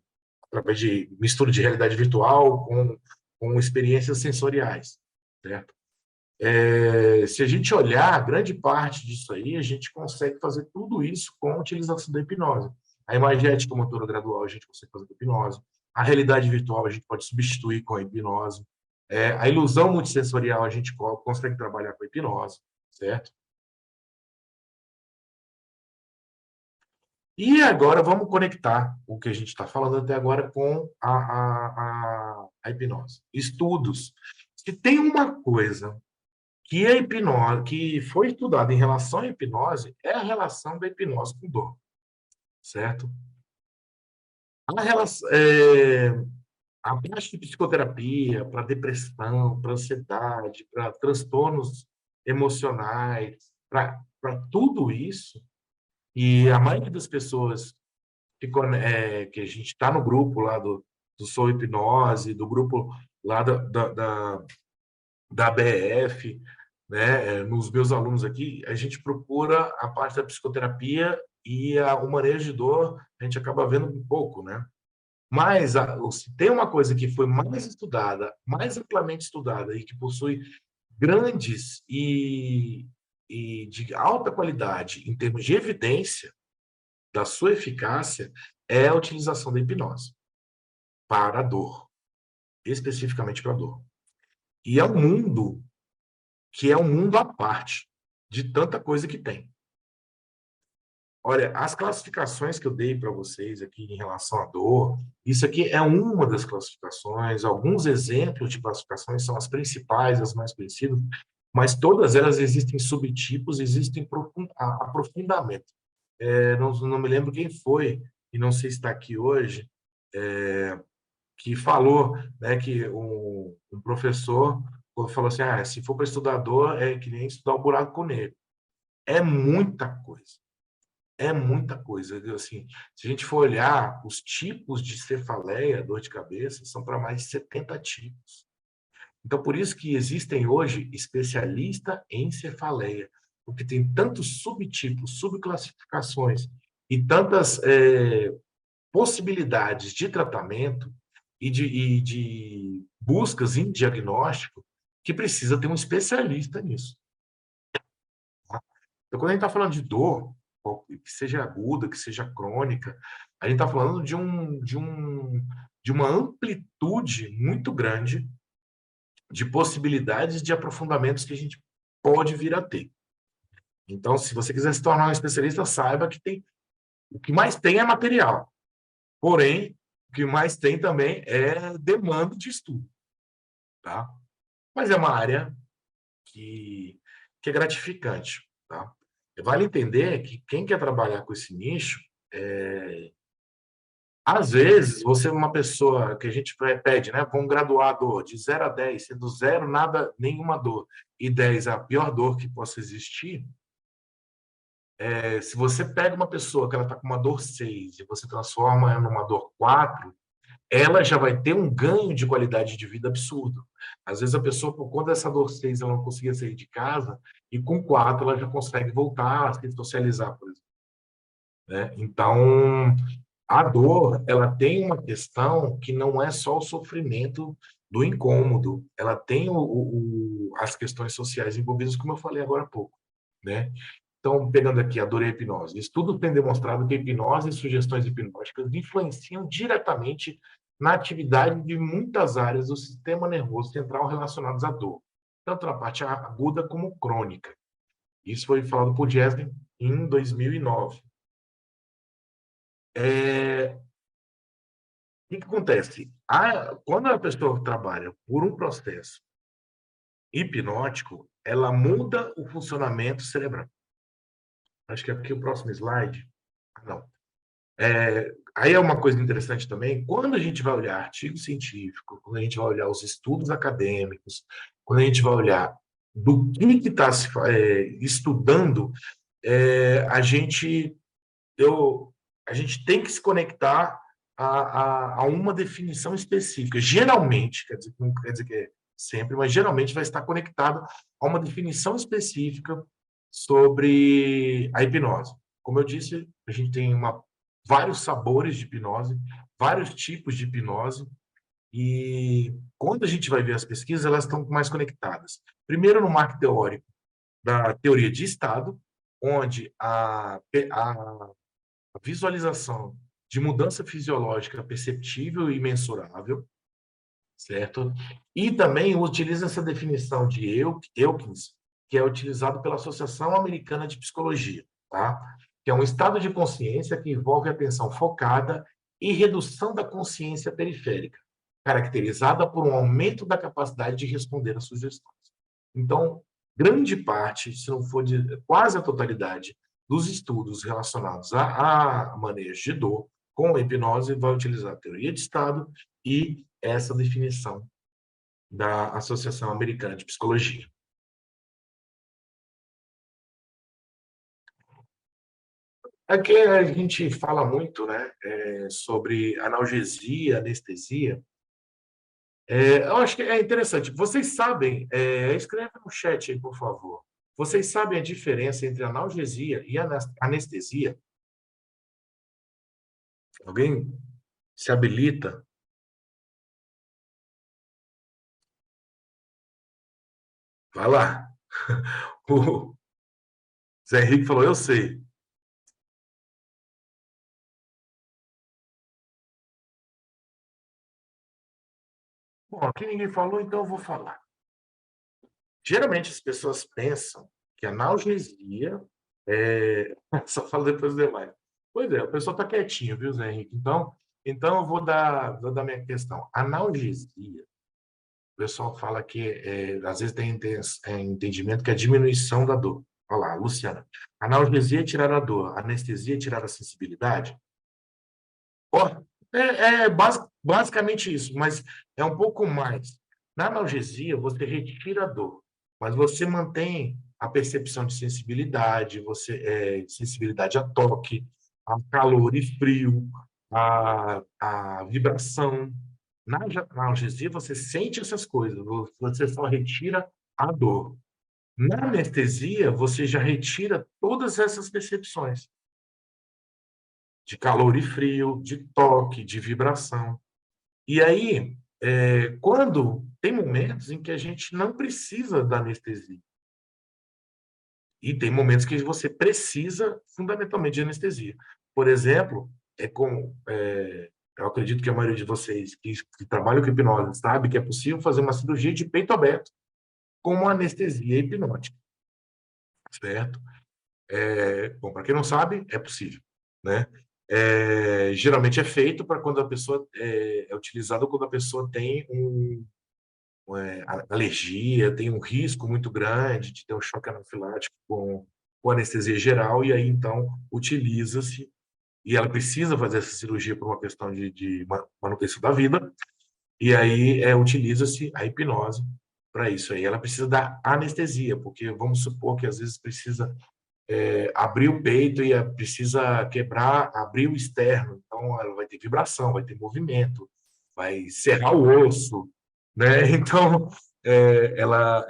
através de mistura de realidade virtual com experiências sensoriais, certo? Se a gente olhar, grande parte disso aí, a gente consegue fazer tudo isso com a utilização da hipnose. A imagética motora gradual a gente consegue fazer com a hipnose. A realidade virtual a gente pode substituir com a hipnose. A ilusão multissensorial a gente consegue trabalhar com a hipnose, certo? E agora vamos conectar o que a gente está falando até agora com a hipnose. Estudos. Se tem uma coisa que a hipnose, que foi estudada em relação à hipnose, é a relação da hipnose com dor, certo? A relação, a parte de psicoterapia para depressão, para ansiedade, para transtornos emocionais, para tudo isso, e a maioria das pessoas que a gente está no grupo lá do Sou Hipnose, do grupo lá da BF, né? Nos meus alunos aqui, a gente procura a parte da psicoterapia e o manejo de dor a gente acaba vendo um pouco, né? Mas se tem uma coisa que foi mais estudada, mais amplamente estudada e que possui grandes e de alta qualidade em termos de evidência da sua eficácia, é a utilização da hipnose para a dor, especificamente para a dor. E é um mundo que é um mundo à parte de tanta coisa que tem. Olha, as classificações que eu dei para vocês aqui em relação à dor, isso aqui é uma das classificações, alguns exemplos de classificações são as principais, as mais conhecidas, mas todas elas existem subtipos, existem aprofundamento. Não me lembro quem foi, e não sei se está aqui hoje, que falou, né, que um professor falou assim, se for para estudar dor, é que nem estudar o buraco negro. É muita coisa. É muita coisa. Assim, se a gente for olhar, os tipos de cefaleia, dor de cabeça, são para mais de 70 tipos. Então, por isso que existem hoje especialistas em cefaleia, porque tem tantos subtipos, subclassificações e tantas possibilidades de tratamento e de buscas em diagnóstico que precisa ter um especialista nisso. Tá? Então, quando a gente está falando de dor, que seja aguda, que seja crônica, a gente está falando de uma amplitude muito grande de possibilidades de aprofundamentos que a gente pode vir a ter. Então, se você quiser se tornar um especialista, saiba que o que mais tem é material. Porém, o que mais tem também é demanda de estudo. Tá? Mas é uma área que é gratificante. Tá? Vale entender que quem quer trabalhar com esse nicho, às vezes, você é uma pessoa que a gente pede, né? Vamos graduar de 0 a 10, sendo 0, nada, nenhuma dor, e 10 a pior dor que possa existir. Se você pega uma pessoa que ela está com uma dor 6 e você transforma ela numa dor 4, ela já vai ter um ganho de qualidade de vida absurdo. Às vezes a pessoa, por conta dessa dor 6, ela não conseguia sair de casa, e com 4 ela já consegue voltar a se socializar, por exemplo. Né? Então, a dor, ela tem uma questão que não é só o sofrimento do incômodo, ela tem as questões sociais envolvidas, como eu falei agora há pouco, né? Então, pegando aqui a dor e a hipnose, estudos têm demonstrado que a hipnose e sugestões hipnóticas influenciam diretamente na atividade de muitas áreas do sistema nervoso central relacionadas à dor, tanto na parte aguda como crônica. Isso foi falado por Jesny em 2009. O que acontece? Quando a pessoa trabalha por um processo hipnótico, ela muda o funcionamento cerebral. Acho que é aqui o próximo slide. Não. Aí é uma coisa interessante também, quando a gente vai olhar artigo científico, quando a gente vai olhar os estudos acadêmicos, quando a gente vai olhar do que está se estudando, a gente tem que se conectar a uma definição específica. Geralmente, não quer dizer que é sempre, mas geralmente vai estar conectado a uma definição específica sobre a hipnose. Como eu disse, a gente tem vários sabores de hipnose, vários tipos de hipnose, e quando a gente vai ver as pesquisas, elas estão mais conectadas. Primeiro, no marco teórico da teoria de estado, onde a visualização de mudança fisiológica perceptível e mensurável, certo? E também utiliza essa definição de Elkins, que é utilizado pela Associação Americana de Psicologia, tá? Que é um estado de consciência que envolve atenção focada e redução da consciência periférica, caracterizada por um aumento da capacidade de responder às sugestões. Então, grande parte, se não for quase a totalidade, dos estudos relacionados a manejo de dor com a hipnose vai utilizar a teoria de estado e essa definição da Associação Americana de Psicologia. Aqui a gente fala muito, né, sobre analgesia, anestesia. Eu acho que é interessante. Vocês sabem, escreve no chat aí, por favor. Vocês sabem a diferença entre analgesia e anestesia? Alguém se habilita? Vai lá. O Zé Henrique falou, eu sei. Bom, aqui ninguém falou, então eu vou falar. Geralmente as pessoas pensam que analgesia é... Só falo depois do demais. Pois é, o pessoal está quietinho, viu, Zé Henrique? Então eu vou dar minha questão. Analgesia, o pessoal fala que às vezes tem entendimento que é diminuição da dor. Olha lá, Luciana. Analgesia é tirar a dor, anestesia é tirar a sensibilidade. Ó, basicamente isso, mas é um pouco mais. Na analgesia, você retira a dor, mas você mantém a percepção de sensibilidade, sensibilidade a toque, a calor e frio, a vibração. Na analgesia, você sente essas coisas, você só retira a dor. Na anestesia, você já retira todas essas percepções de calor e frio, de toque, de vibração. E aí, quando tem momentos em que a gente não precisa da anestesia, e tem momentos que você precisa fundamentalmente de anestesia. Por exemplo, eu acredito que a maioria de vocês que trabalham com hipnose sabe que é possível fazer uma cirurgia de peito aberto com uma anestesia hipnótica, certo? Bom, para quem não sabe, é possível, né? Geralmente é feito para quando a pessoa é utilizado quando a pessoa tem alergia, tem um risco muito grande de ter um choque anafilático com anestesia geral, e aí então utiliza-se, e ela precisa fazer essa cirurgia por uma questão de manutenção da vida, e aí utiliza-se a hipnose para isso aí. Ela precisa da anestesia, porque vamos supor que às vezes precisa abrir o peito e precisa quebrar, abrir o externo. Então, ela vai ter vibração, vai ter movimento, vai serrar o osso, né? Então, ela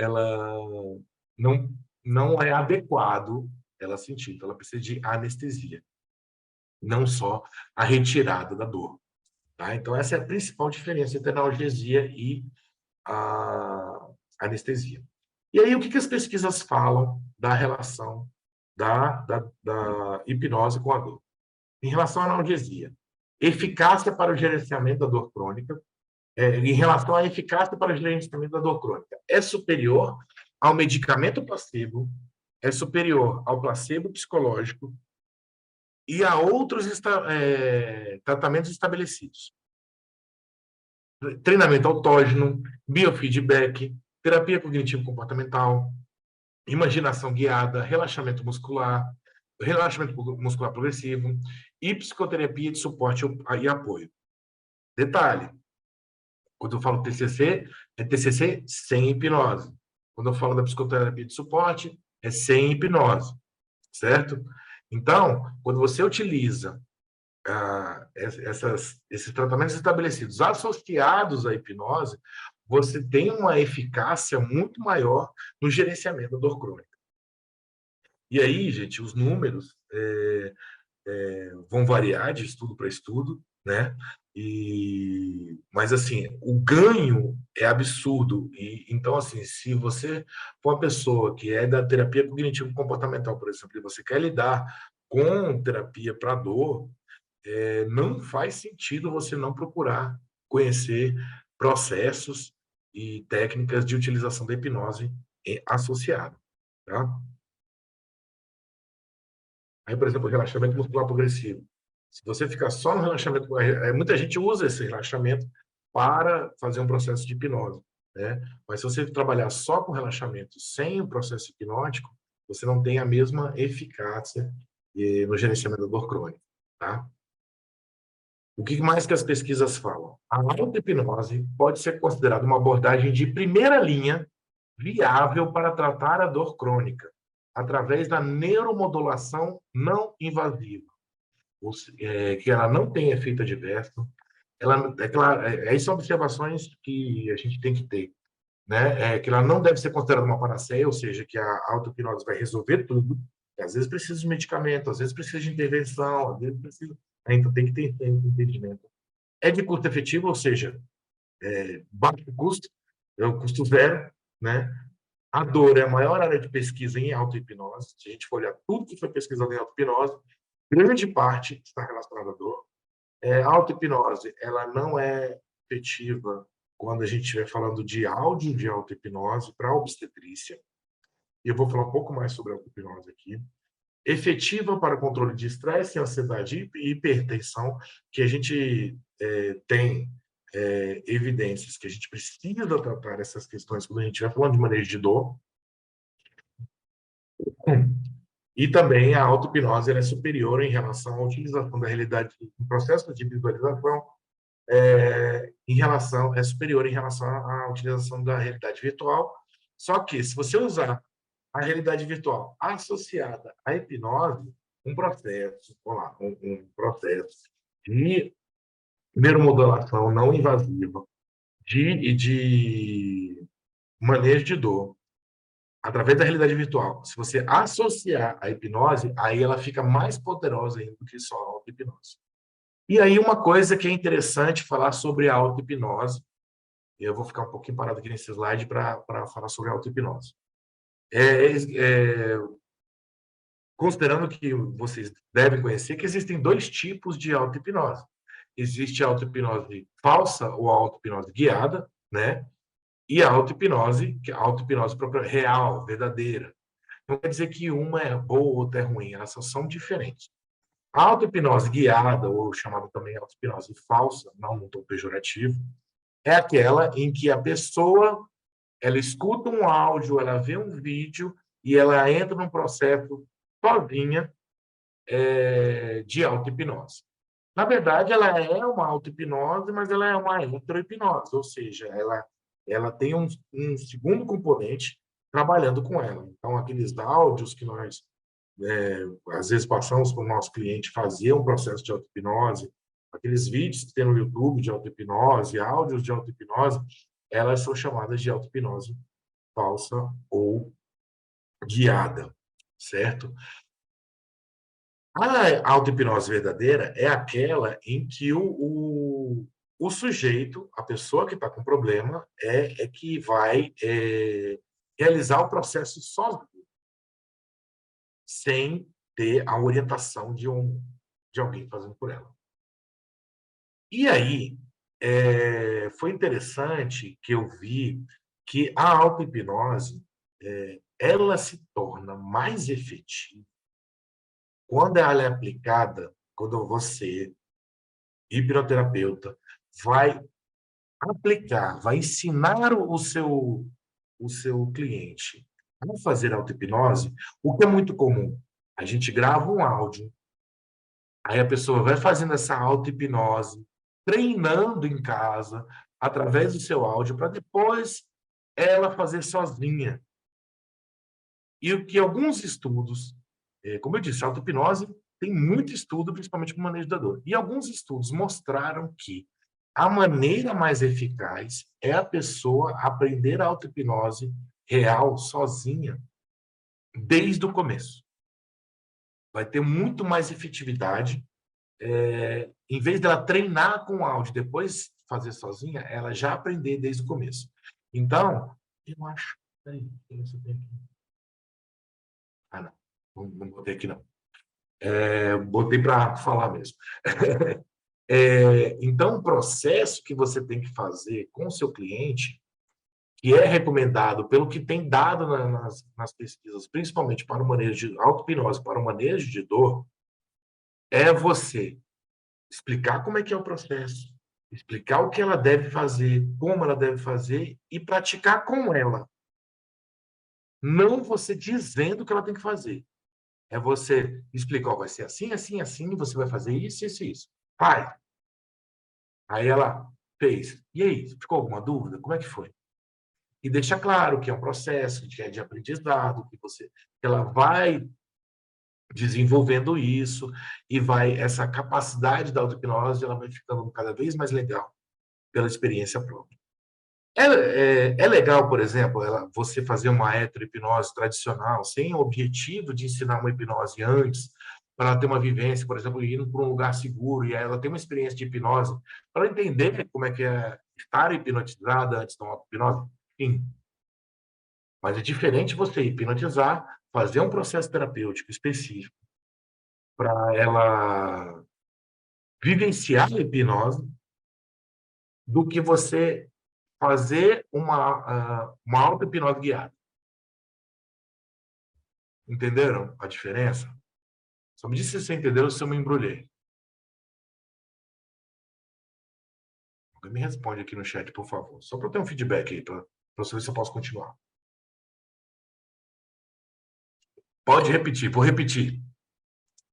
não, não é adequado ela sentir. Então, ela precisa de anestesia, não só a retirada da dor. Tá? Então, essa é a principal diferença entre a analgesia e a anestesia. E aí, o que as pesquisas falam da relação da hipnose com a dor? Em relação à analgesia, eficácia para o gerenciamento da dor crônica, em relação à eficácia para o gerenciamento da dor crônica, é superior ao medicamento placebo, é superior ao placebo psicológico e a outros tratamentos estabelecidos. Treinamento autógeno, biofeedback, terapia cognitivo-comportamental, imaginação guiada, relaxamento muscular progressivo e psicoterapia de suporte e apoio. Detalhe, quando eu falo TCC, é TCC sem hipnose. Quando eu falo da psicoterapia de suporte, é sem hipnose, certo? Então, quando você utiliza esses tratamentos estabelecidos associados à hipnose, você tem uma eficácia muito maior no gerenciamento da dor crônica. E aí, gente, os números vão variar de estudo para estudo, né? Mas assim, o ganho é absurdo. Então, assim, se você for uma pessoa que é da terapia cognitivo-comportamental, por exemplo, e você quer lidar com terapia para dor, não faz sentido você não procurar conhecer processos e técnicas de utilização da hipnose associada, tá? Aí, por exemplo, relaxamento muscular progressivo. Se você ficar só no relaxamento, muita gente usa esse relaxamento para fazer um processo de hipnose, né? Mas se você trabalhar só com relaxamento, sem o processo hipnótico, você não tem a mesma eficácia no gerenciamento da dor crônica, tá? O que mais que as pesquisas falam? A auto-hipnose pode ser considerada uma abordagem de primeira linha viável para tratar a dor crônica, através da neuromodulação não invasiva, que ela não tem efeito adverso. Essas são observações que a gente tem que ter, né? Que ela não deve ser considerada uma panaceia, ou seja, que a auto-hipnose vai resolver tudo. Às vezes precisa de medicamento, às vezes precisa de intervenção, às vezes precisa Então tem que ter esse entendimento. É de custo efetivo, ou seja, baixo custo, é o custo zero, né? A dor é a maior área de pesquisa em auto-hipnose. Se a gente for olhar tudo que foi pesquisado em auto-hipnose, grande parte está relacionada à dor. A auto-hipnose, ela não é efetiva quando a gente estiver falando de áudio de auto-hipnose para obstetrícia. E eu vou falar um pouco mais sobre a auto-hipnose aqui. Efetiva para controle de estresse, ansiedade e hipertensão, que a gente tem evidências que a gente precisa tratar essas questões quando a gente estiver falando de manejo de dor. E também a auto-hipnose é superior em relação à utilização da realidade, o processo de visualização é superior em relação à utilização da realidade virtual. Só que, se você usar a realidade virtual associada à hipnose, um processo, vamos lá, um processo de neuromodulação não invasiva, de manejo de dor, através da realidade virtual, se você associar a hipnose, aí ela fica mais poderosa ainda do que só a auto-hipnose. E aí uma coisa que é interessante falar sobre a auto-hipnose, eu vou ficar um pouquinho parado aqui nesse slide para falar sobre a auto-hipnose. Considerando que vocês devem conhecer que existem dois tipos de auto-hipnose. Existe a auto-hipnose falsa ou a auto-hipnose guiada, né? E a auto-hipnose, que é a auto-hipnose própria, real, verdadeira. Não quer dizer que uma é boa ou outra é ruim, elas são diferentes. A auto-hipnose guiada, ou chamada também auto-hipnose falsa, não no tom pejorativo, é aquela em que a pessoa ela escuta um áudio, ela vê um vídeo e ela entra num processo sozinha de auto-hipnose. Na verdade, ela é uma auto-hipnose, mas ela é uma intro-hipnose, ou seja, ela tem um segundo componente trabalhando com ela. Então, aqueles áudios que nós, às vezes, passamos para o nosso cliente fazer um processo de auto-hipnose, aqueles vídeos que tem no YouTube de auto-hipnose, áudios de auto-hipnose, elas são chamadas de auto-hipnose falsa ou guiada, certo? A auto-hipnose verdadeira é aquela em que o sujeito, a pessoa que está com problema, é que vai realizar o processo sozinho, sem ter a orientação de alguém fazendo por ela. E aí, foi interessante que eu vi que a auto-hipnose ela se torna mais efetiva quando ela é aplicada, quando você, hipnoterapeuta, vai aplicar, vai ensinar o seu cliente a fazer auto-hipnose, o que é muito comum. A gente grava um áudio, aí a pessoa vai fazendo essa auto-hipnose, treinando em casa, através do seu áudio, para depois ela fazer sozinha. E o que alguns estudos, como eu disse, a auto-hipnose tem muito estudo, principalmente com o manejo da dor. E alguns estudos mostraram que a maneira mais eficaz é a pessoa aprender a auto-hipnose real, sozinha, desde o começo. Vai ter muito mais efetividade. Em vez dela treinar com áudio, depois fazer sozinha, ela já aprender desde o começo. Então, eu acho... Peraí, isso tem aqui. Ah, não. Não botei aqui, não. Botei para falar mesmo. Então, o processo que você tem que fazer com o seu cliente, que é recomendado pelo que tem dado nas pesquisas, principalmente para o manejo de auto-hipnose, para o manejo de dor, é você explicar como é que é o processo, explicar o que ela deve fazer, como ela deve fazer e praticar com ela. Não você dizendo o que ela tem que fazer. É você explicar, vai ser assim, assim, assim, você vai fazer isso, isso e isso. Vai. Aí ela fez. E aí, ficou alguma dúvida? Como é que foi? E deixa claro que é um processo de aprendizado, que ela vai desenvolvendo isso e essa capacidade da auto-hipnose, ela vai ficando cada vez mais legal pela experiência própria. É legal, por exemplo, você fazer uma heterohipnose tradicional, sem o objetivo de ensinar uma hipnose antes, para ela ter uma vivência, por exemplo, indo para um lugar seguro, e aí ela tem uma experiência de hipnose, para ela entender como é que é estar hipnotizada antes de uma hipnose. Sim, mas é diferente você hipnotizar, fazer um processo terapêutico específico para ela vivenciar a hipnose, do que você fazer uma auto-hipnose guiada. Entenderam a diferença? Só me diz se você entendeu, se eu me embrulhei. Alguém me responde aqui no chat, por favor. Só para eu ter um feedback aí, para você ver se eu posso continuar. Pode repetir, vou repetir,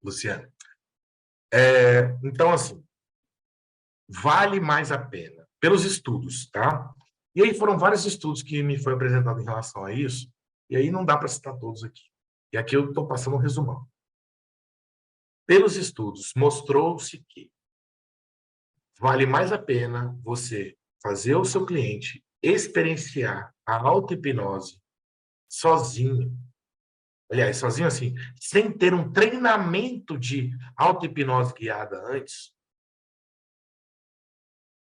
Luciano. Então, assim, vale mais a pena, pelos estudos, tá? E aí foram vários estudos que me foi apresentado em relação a isso, e aí não dá para citar todos aqui. E aqui eu estou passando um resumão. Pelos estudos, mostrou-se que vale mais a pena você fazer o seu cliente experienciar a auto-hipnose sozinho. Aliás, sozinho assim, sem ter um treinamento de auto-hipnose guiada antes,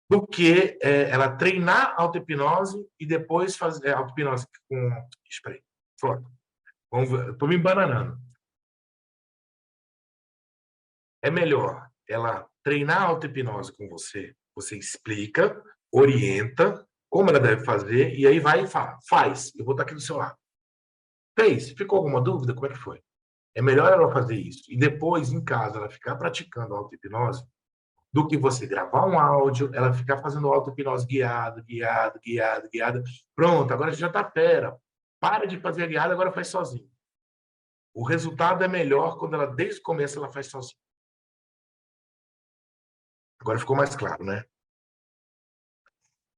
do que ela treinar auto-hipnose e depois fazer auto-hipnose com spray. Estou me embananando. É melhor ela treinar a auto-hipnose com você. Você explica, orienta como ela deve fazer, e aí vai e fala, faz, eu vou estar aqui do seu lado. Fez? Ficou alguma dúvida? Como é que foi? É melhor ela fazer isso. E depois, em casa, ela ficar praticando a auto-hipnose, do que você gravar um áudio, ela ficar fazendo auto-hipnose guiada. Pronto, agora você já está fera. Para de fazer a guiada, agora faz sozinho. O resultado é melhor quando ela, desde o começo, ela faz sozinha. Agora ficou mais claro, né?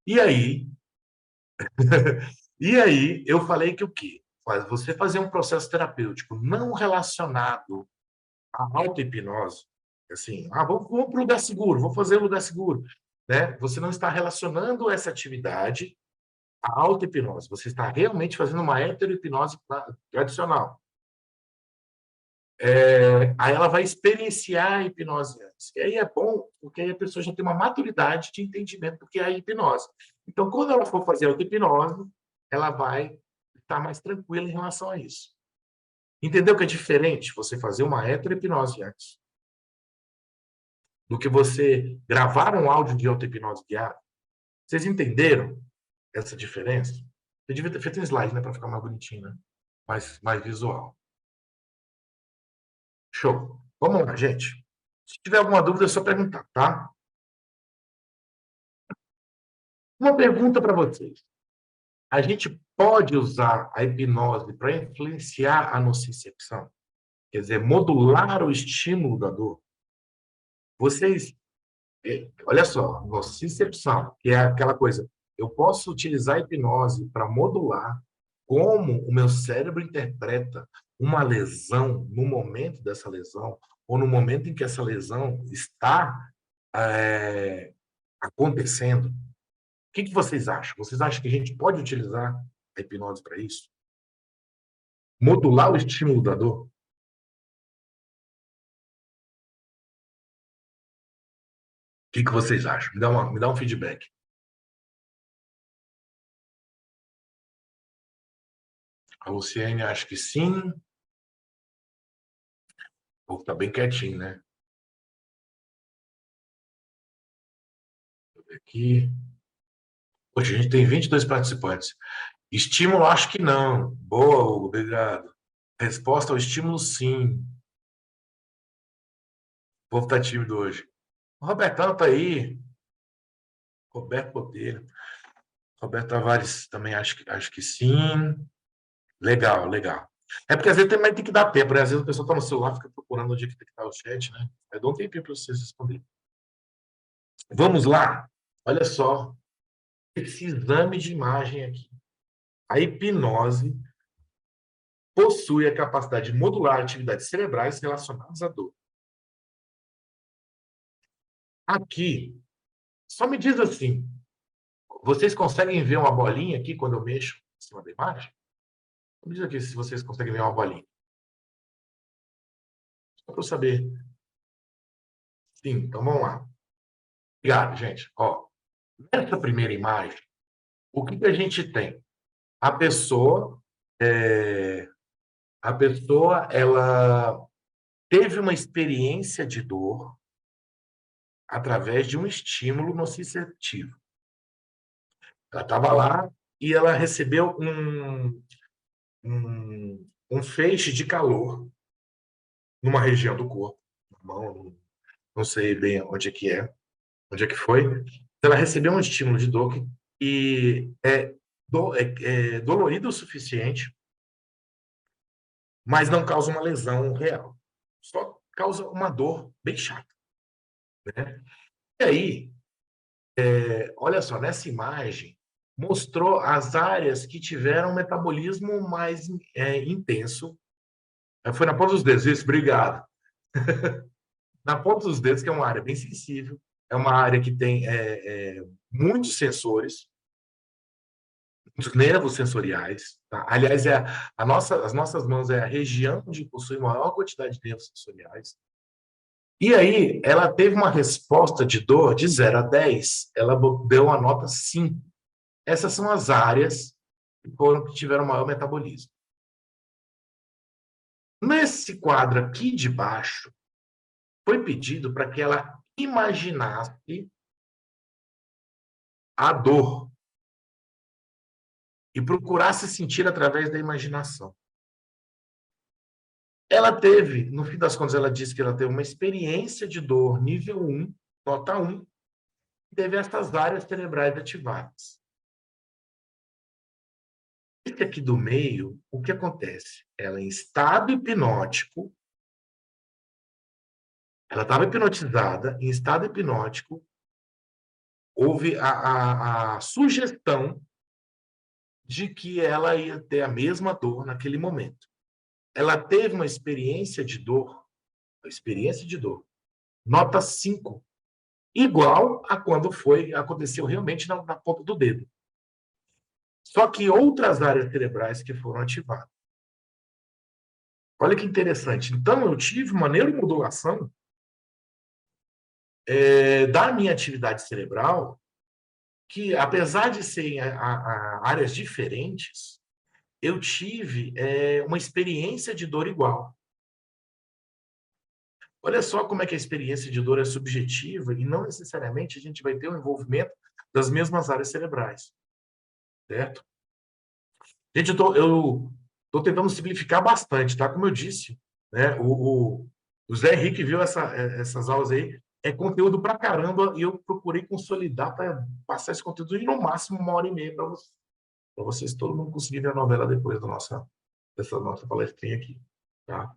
E aí, eu falei que o quê? Você fazer um processo terapêutico não relacionado à auto-hipnose, assim, vamos para um lugar seguro, vou fazer um lugar seguro, né? Você não está relacionando essa atividade à auto-hipnose, você está realmente fazendo uma heterohipnose tradicional. Aí ela vai experienciar a hipnose antes. E aí é bom, porque aí a pessoa já tem uma maturidade de entendimento do que é a hipnose. Então, quando ela for fazer a auto-hipnose, ela vai estar mais tranquila em relação a isso. Entendeu que é diferente você fazer uma heterohipnose antes do que você gravar um áudio de auto-hipnose guiada? Vocês entenderam essa diferença? Eu devia ter feito um slide, né, para ficar mais bonitinho, né? Mais visual. Show. Vamos lá, gente. Se tiver alguma dúvida, é só perguntar, tá? Uma pergunta para vocês. A gente pode usar a hipnose para influenciar a nocicepção? Quer dizer, modular o estímulo da dor? Vocês, olha só, nocicepção, que é aquela coisa, eu posso utilizar a hipnose para modular como o meu cérebro interpreta uma lesão no momento dessa lesão, ou no momento em que essa lesão está acontecendo. O que vocês acham? Vocês acham que a gente pode utilizar a hipnose para isso? Modular o estímulo da dor? O que vocês acham? Me dá um feedback. A Luciene acha que sim. O povo está bem quietinho, né? Deixa eu ver aqui. Poxa, a gente tem 22 participantes. Estímulo, acho que não. Boa, Hugo, obrigado. Resposta ao estímulo, sim. O povo está tímido hoje. O Robertão está aí. Roberto Botelho. Roberto Tavares também acho que sim. Legal, legal. É porque às vezes também tem que dar tempo, né? Às vezes a pessoa está no celular, fica procurando onde é que tem que estar o chat, né? Aí dá um tempinho para vocês responderem. Vamos lá? Olha só. Esse exame de imagem aqui. A hipnose possui a capacidade de modular atividades cerebrais relacionadas à dor. Aqui, só me diz assim, vocês conseguem ver uma bolinha aqui quando eu mexo em cima da imagem? Me diz aqui se vocês conseguem ver uma bolinha. Só para eu saber. Sim, então vamos lá. Obrigado, gente. Ó, nessa primeira imagem, o que que a gente tem? A pessoa, é, ela teve uma experiência de dor através de um estímulo nociceptivo. Ela estava lá e ela recebeu um feixe de calor numa região do corpo, na mão, não sei bem onde é que foi. Ela recebeu um estímulo de dor e é dolorido o suficiente, mas não causa uma lesão real. Só causa uma dor bem chata, né? E aí, olha só, nessa imagem, mostrou as áreas que tiveram um metabolismo mais intenso. Foi na ponta dos dedos, isso, obrigado. Na ponta dos dedos, que é uma área bem sensível, é uma área que tem muitos sensores, muitos nervos sensoriais. Tá? Aliás, as nossas mãos é a região onde possui maior quantidade de nervos sensoriais. E aí, ela teve uma resposta de dor de 0 a 10, ela deu a nota 5. Essas são as áreas que tiveram maior metabolismo. Nesse quadro aqui de baixo, foi pedido para que ela imaginasse a dor e procurasse sentir através da imaginação. Ela teve, no fim das contas, ela disse que ela teve uma experiência de dor nível 1, nota 1, e teve essas áreas cerebrais ativadas. Esse aqui do meio, o que acontece? Ela em estado hipnótico, ela estava hipnotizada, em estado hipnótico, houve a sugestão de que ela ia ter a mesma dor naquele momento. Ela teve uma experiência de dor, nota 5, igual a quando aconteceu realmente na ponta do dedo. Só que outras áreas cerebrais que foram ativadas. Olha que interessante. Então, eu tive uma neuromodulação da minha atividade cerebral que, apesar de serem áreas diferentes, eu tive uma experiência de dor igual. Olha só como é que a experiência de dor é subjetiva e não necessariamente a gente vai ter o envolvimento das mesmas áreas cerebrais, certo? Gente, eu tô tentando simplificar bastante, tá? Como eu disse, né? O Zé Henrique viu essas aulas aí, é conteúdo pra caramba, e eu procurei consolidar para passar esse conteúdo em no máximo 1h30 para vocês todo mundo conseguir ver a novela depois dessa nossa palestrinha aqui, tá?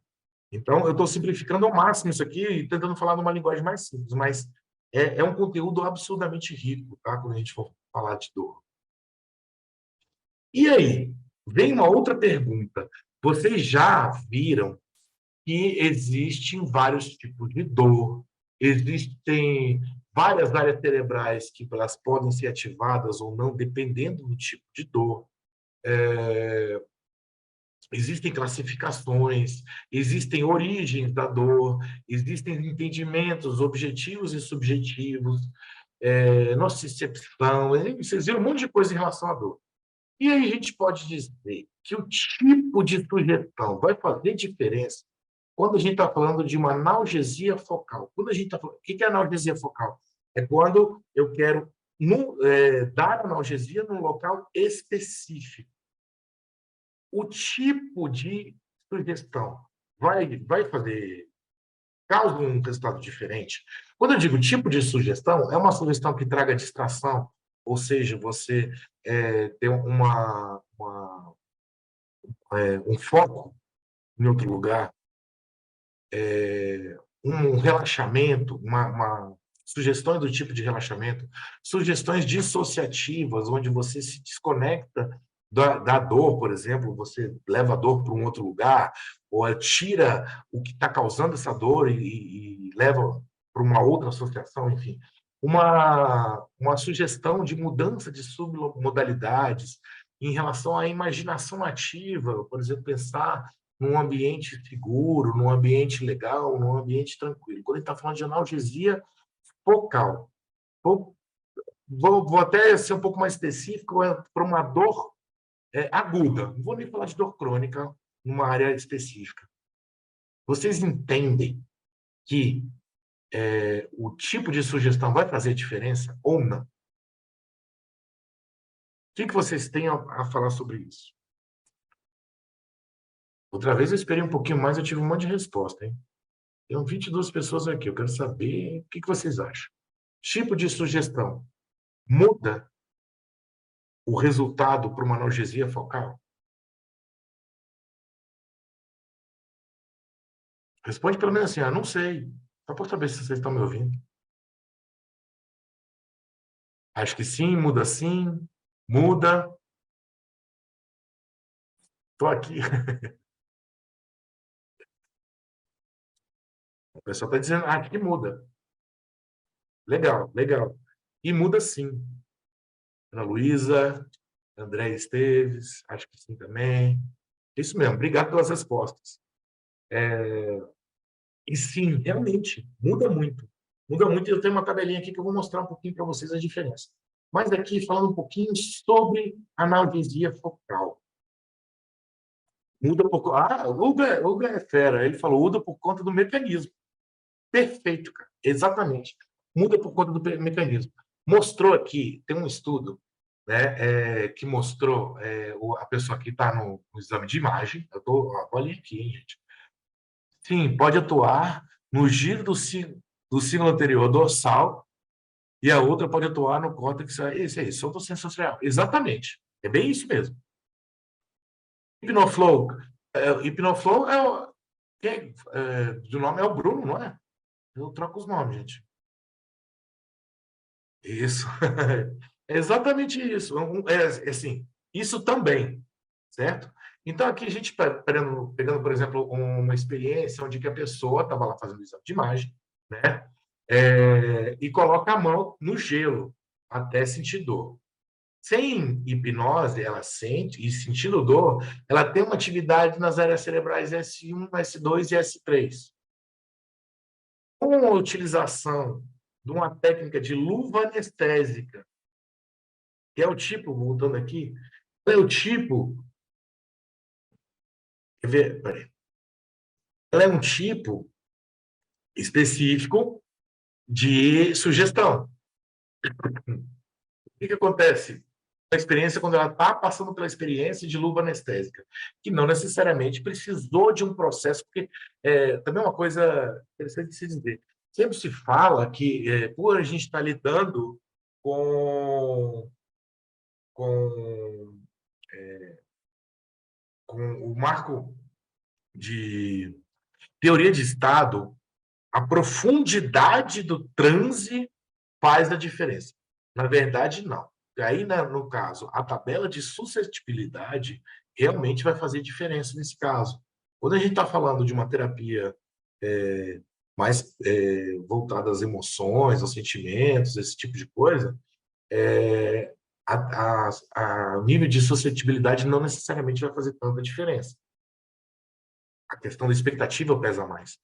Então, eu estou simplificando ao máximo isso aqui e tentando falar numa linguagem mais simples, mas é um conteúdo absurdamente rico, tá? Quando a gente for falar de dor. E aí, vem uma outra pergunta. Vocês já viram que existem vários tipos de dor, existem várias áreas cerebrais que elas podem ser ativadas ou não, dependendo do tipo de dor. Existem classificações, existem origens da dor, existem entendimentos objetivos e subjetivos, nocicepção, vocês viram um monte de coisa em relação à dor. E aí a gente pode dizer que o tipo de sugestão vai fazer diferença quando a gente está falando de uma analgesia focal. Quando a gente está falando, o que é analgesia focal? É quando eu quero dar analgesia num local específico. O tipo de sugestão vai fazer causa um resultado diferente. Quando eu digo tipo de sugestão, é uma sugestão que traga distração, ou seja, você ter um foco em outro lugar, um relaxamento, sugestões do tipo de relaxamento, sugestões dissociativas, onde você se desconecta da dor, por exemplo, você leva a dor para um outro lugar, ou tira o que está causando essa dor e leva para uma outra associação, enfim. Uma sugestão de mudança de submodalidades em relação à imaginação ativa, por exemplo, pensar num ambiente seguro, num ambiente legal, num ambiente tranquilo. Quando ele está falando de analgesia focal, vou, vou até ser um pouco mais específico, para uma dor aguda. Não vou nem falar de dor crônica numa área específica. Vocês entendem que o tipo de sugestão vai fazer diferença ou não? O que vocês têm a falar sobre isso? Outra vez eu esperei um pouquinho mais, eu tive um monte de resposta, hein? Tem 22 pessoas aqui, eu quero saber o que vocês acham. Tipo de sugestão muda o resultado para uma analgesia focal? Responde pelo menos assim, não sei. Só para saber se vocês estão me ouvindo. Acho que sim. Muda. Estou aqui. O pessoal está dizendo, acho que muda. Legal, legal. E muda sim. Ana Luísa, André Esteves, acho que sim também. Isso mesmo, obrigado pelas respostas. E sim, realmente, muda muito. Muda muito, e eu tenho uma tabelinha aqui que eu vou mostrar um pouquinho para vocês a diferença. Mas aqui, falando um pouquinho sobre analgesia focal. Muda por... o Hugo é fera, ele falou, muda por conta do mecanismo. Perfeito, cara. Exatamente. Muda por conta do mecanismo. Mostrou aqui, tem um estudo, né, que mostrou a pessoa que está no exame de imagem, olha aqui, hein, gente. Sim, pode atuar no giro do símbolo anterior dorsal e a outra pode atuar no córtex. Isso aí, sotossensorial. Exatamente. É bem isso mesmo. Hipnoflow. Hipnoflow o nome é o Bruno, não é? Eu troco os nomes, gente. Isso. É exatamente isso. Assim, isso também, certo? Então, aqui a gente pegando, por exemplo, uma experiência onde que a pessoa estava lá fazendo exame de imagem, né? E coloca a mão no gelo até sentir dor. Sem hipnose, ela sente, e sentindo dor, ela tem uma atividade nas áreas cerebrais S1, S2 e S3. Com a utilização de uma técnica de luva anestésica, que é o tipo, voltando aqui, é o tipo, quer ver, peraí, ela é um tipo específico de sugestão. O que acontece? A experiência, quando ela está passando pela experiência de luva anestésica, que não necessariamente precisou de um processo, porque também é uma coisa interessante de se dizer. Sempre se fala que, por a gente estar lidando com, com, com o marco de teoria de estado, a profundidade do transe faz a diferença. Na verdade, não. E aí, no caso, a tabela de suscetibilidade realmente vai fazer diferença nesse caso. Quando a gente está falando de uma terapia mais voltada às emoções, aos sentimentos, esse tipo de coisa, o nível de suscetibilidade não necessariamente vai fazer tanta diferença. A questão da expectativa pesa mais,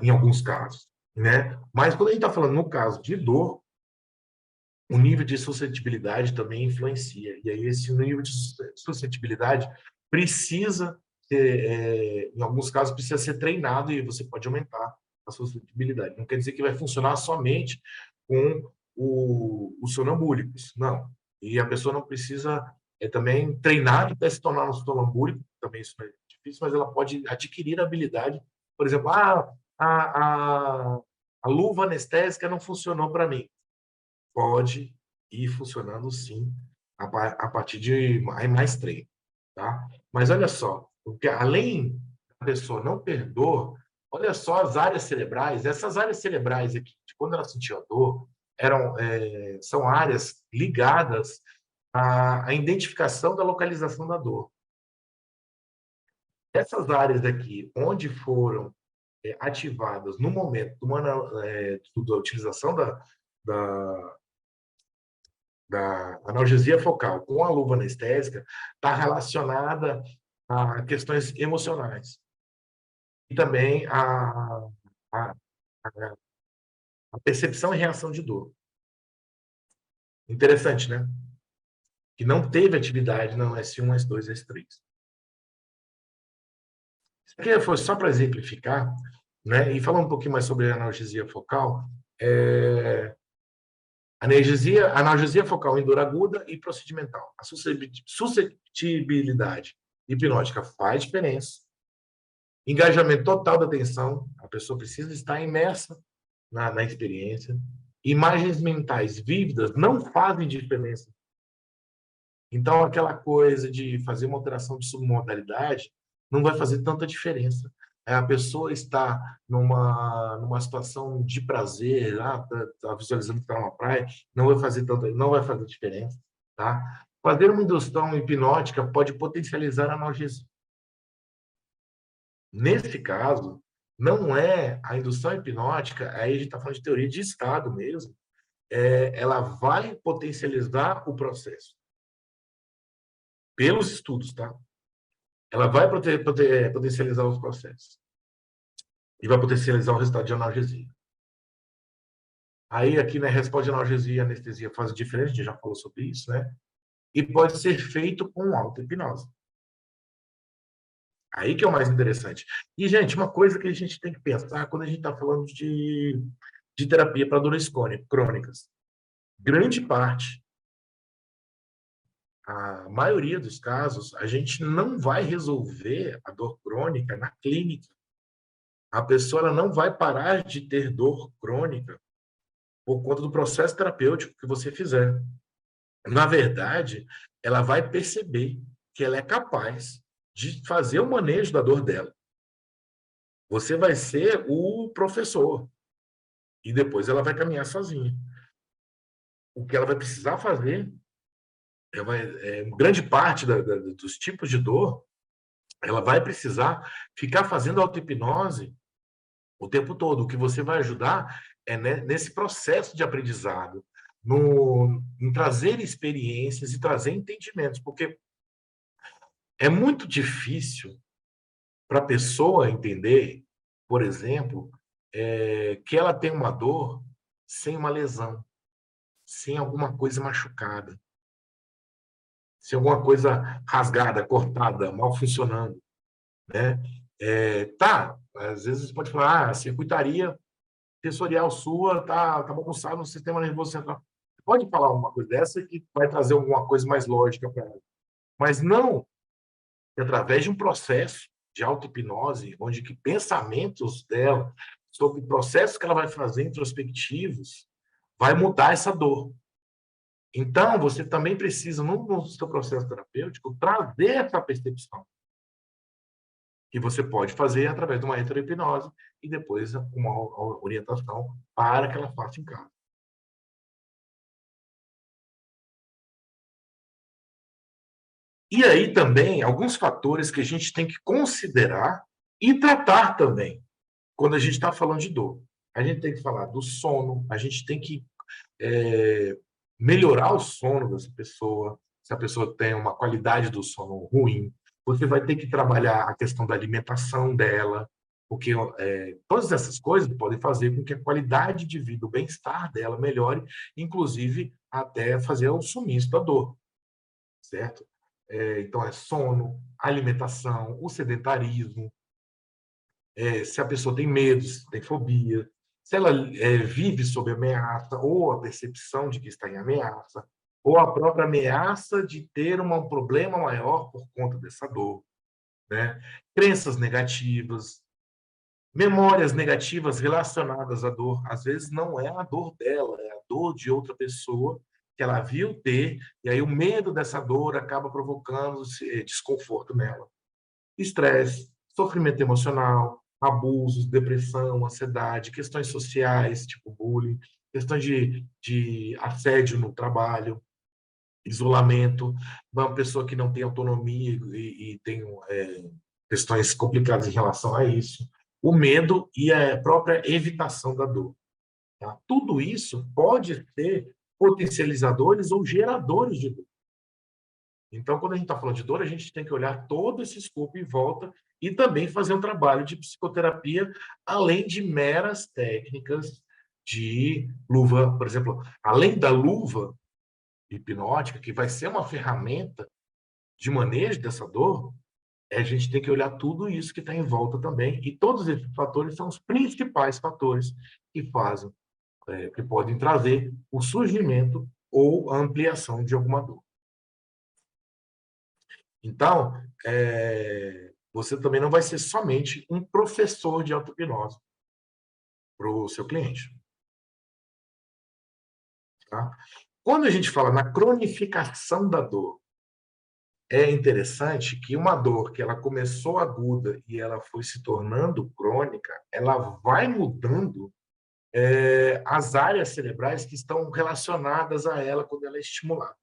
em alguns casos, né? Mas quando a gente está falando no caso de dor, o nível de suscetibilidade também influencia. E aí esse nível de suscetibilidade precisa em alguns casos, precisa ser treinado e você pode aumentar a suscetibilidade. Não quer dizer que vai funcionar somente com os sonambúlicos, não. E a pessoa não precisa também treinar até se tornar um sonambúlico, também isso é difícil, mas ela pode adquirir a habilidade. Por exemplo, a luva anestésica não funcionou para mim. Pode ir funcionando sim a partir de mais treino, tá? Mas olha só, porque além da pessoa não ter dor, olha só as áreas cerebrais, essas áreas cerebrais aqui, quando ela sentia dor, são áreas ligadas à identificação da localização da dor. Essas áreas aqui, onde foram ativadas no momento da utilização da analgesia focal com a luva anestésica está relacionada a questões emocionais e também a, a percepção e reação de dor. Interessante, né? Que não teve atividade no S1, S2, S3. Isso aqui foi só para exemplificar, né? E falar um pouquinho mais sobre a analgesia focal. Analgesia focal em dor aguda e procedimental. A suscetibilidade hipnótica faz diferença. Engajamento total da atenção, a pessoa precisa estar imersa na experiência. Imagens mentais vívidas não fazem diferença. Então, aquela coisa de fazer uma alteração de submodalidade não vai fazer tanta diferença. A pessoa está numa situação de prazer, tá visualizando que está numa praia, não vai fazer diferença. Tá? Fazer uma indução hipnótica pode potencializar a analgesia. Nesse caso, não é a indução hipnótica, aí a gente está falando de teoria de estado mesmo, ela vai potencializar o processo. Pelos estudos, tá? Ela vai potencializar os processos. E vai potencializar o resultado de analgesia. Aí, aqui, né, resposta de analgesia e anestesia faz diferença, a gente já falou sobre isso, né? E pode ser feito com auto-hipnose. Aí que é o mais interessante. E, gente, uma coisa que a gente tem que pensar quando a gente está falando de terapia para dores crônicas. Grande parte, a maioria dos casos, a gente não vai resolver a dor crônica na clínica. A pessoa ela não vai parar de ter dor crônica por conta do processo terapêutico que você fizer. Na verdade, ela vai perceber que ela é capaz de fazer o manejo da dor dela. Você vai ser o professor e depois ela vai caminhar sozinha. O que ela vai precisar fazer, grande parte dos tipos de dor, ela vai precisar ficar fazendo auto-hipnose o tempo todo. O que você vai ajudar é nesse processo de aprendizado, em trazer experiências e trazer entendimentos, porque é muito difícil para a pessoa entender, por exemplo, que ela tem uma dor sem uma lesão, sem alguma coisa machucada, sem alguma coisa rasgada, cortada, mal funcionando, né? Às vezes você pode falar, a circuitaria sensorial sua tá bagunçada no sistema nervoso central. Você pode falar uma coisa dessa que vai trazer alguma coisa mais lógica para ela. Mas não através de um processo de auto-hipnose, onde que pensamentos dela sobre processos que ela vai fazer introspectivos vai mudar essa dor. Então, você também precisa, no seu processo terapêutico, trazer essa percepção que você pode fazer através de uma hipnose e depois uma orientação para que ela faça em casa. E aí também alguns fatores que a gente tem que considerar e tratar também quando a gente está falando de dor. A gente tem que falar do sono, a gente tem que melhorar o sono dessa pessoa, se a pessoa tem uma qualidade do sono ruim. Você vai ter que trabalhar a questão da alimentação dela, porque todas essas coisas podem fazer com que a qualidade de vida, o bem-estar dela melhore, inclusive até fazer o sumiço da dor, certo? Então, é sono, alimentação, o sedentarismo, se a pessoa tem medo, se tem fobia, se ela vive sob ameaça, ou a percepção de que está em ameaça, ou a própria ameaça de ter um problema maior por conta dessa dor, né? Crenças negativas, memórias negativas relacionadas à dor. Às vezes não é a dor dela, é a dor de outra pessoa que ela viu ter, e aí o medo dessa dor acaba provocando desconforto nela. Estresse, sofrimento emocional, abusos, depressão, ansiedade, questões sociais, tipo bullying, questões de assédio no trabalho, isolamento, uma pessoa que não tem autonomia e tem questões complicadas em relação a isso, o medo e a própria evitação da dor. Tá? Tudo isso pode ser potencializadores ou geradores de dor. Então, quando a gente está falando de dor, a gente tem que olhar todo esse escopo em volta e também fazer um trabalho de psicoterapia, além de meras técnicas de luva, por exemplo, além da luva hipnótica, que vai ser uma ferramenta de manejo dessa dor, a gente tem que olhar tudo isso que está em volta também, e todos esses fatores são os principais fatores que fazem, que podem trazer o surgimento ou a ampliação de alguma dor. Então, você também não vai ser somente um professor de auto-hipnose para o seu cliente. Tá? Quando a gente fala na cronificação da dor, é interessante que uma dor que ela começou aguda e ela foi se tornando crônica, ela vai mudando as áreas cerebrais que estão relacionadas a ela quando ela é estimulada.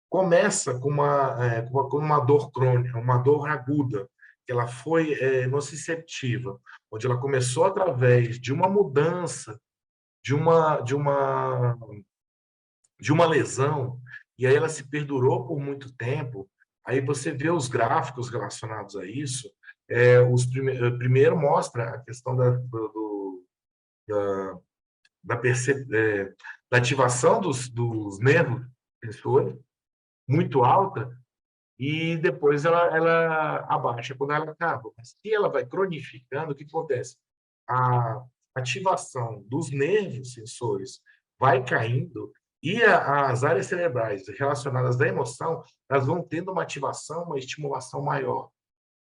Começa com uma dor crônica, uma dor aguda, que ela foi nociceptiva, onde ela começou através de uma mudança, de uma, de uma, de uma lesão, e aí ela se perdurou por muito tempo. Aí você vê os gráficos relacionados a isso. Primeiro mostra a questão da, da, da ativação dos nervos sensores, muito alta, e depois ela abaixa quando ela acaba. Mas se ela vai cronificando, o que acontece? A ativação dos nervos sensores vai caindo e as áreas cerebrais relacionadas à emoção, elas vão tendo uma ativação, uma estimulação maior.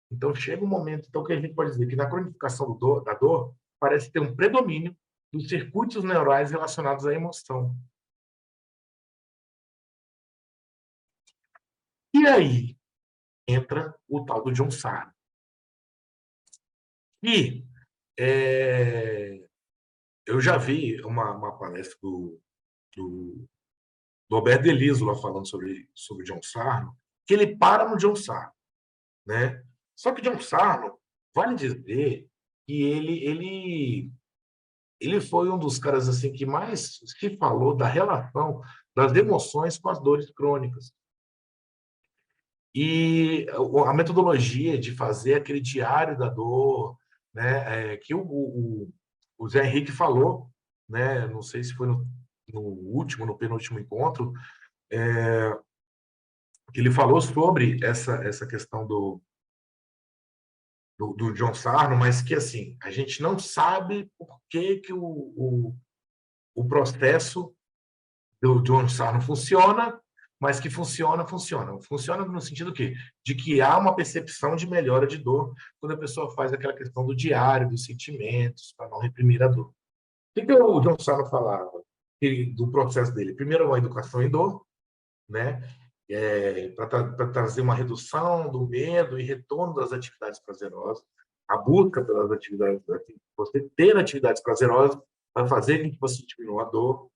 Então, chega um momento então, que a gente pode dizer que na cronificação da dor, parece ter um predomínio dos circuitos neurais relacionados à emoção. E aí entra o tal do John Sarno. E eu já vi uma palestra do, do Alberto Deliso lá falando sobre John Sarno, que ele para no John Sarno, né? Só que John Sarno, vale dizer que ele foi um dos caras assim que mais se falou da relação das emoções com as dores crônicas. E a metodologia de fazer aquele diário da dor, né, que o Zé Henrique falou, né, não sei se foi no penúltimo encontro, que ele falou sobre essa questão do John Sarno, mas que assim, a gente não sabe por que o processo do John Sarno funciona, mas que funciona. Funciona no sentido que, de que há uma percepção de melhora de dor quando a pessoa faz aquela questão do diário, dos sentimentos, para não reprimir a dor. O que o John Sarno falava do processo dele? Primeiro, uma educação em dor, né? Para trazer uma redução do medo e retorno das atividades prazerosas, a busca pelas atividades, você ter atividades prazerosas vai fazer com que você diminua a dor,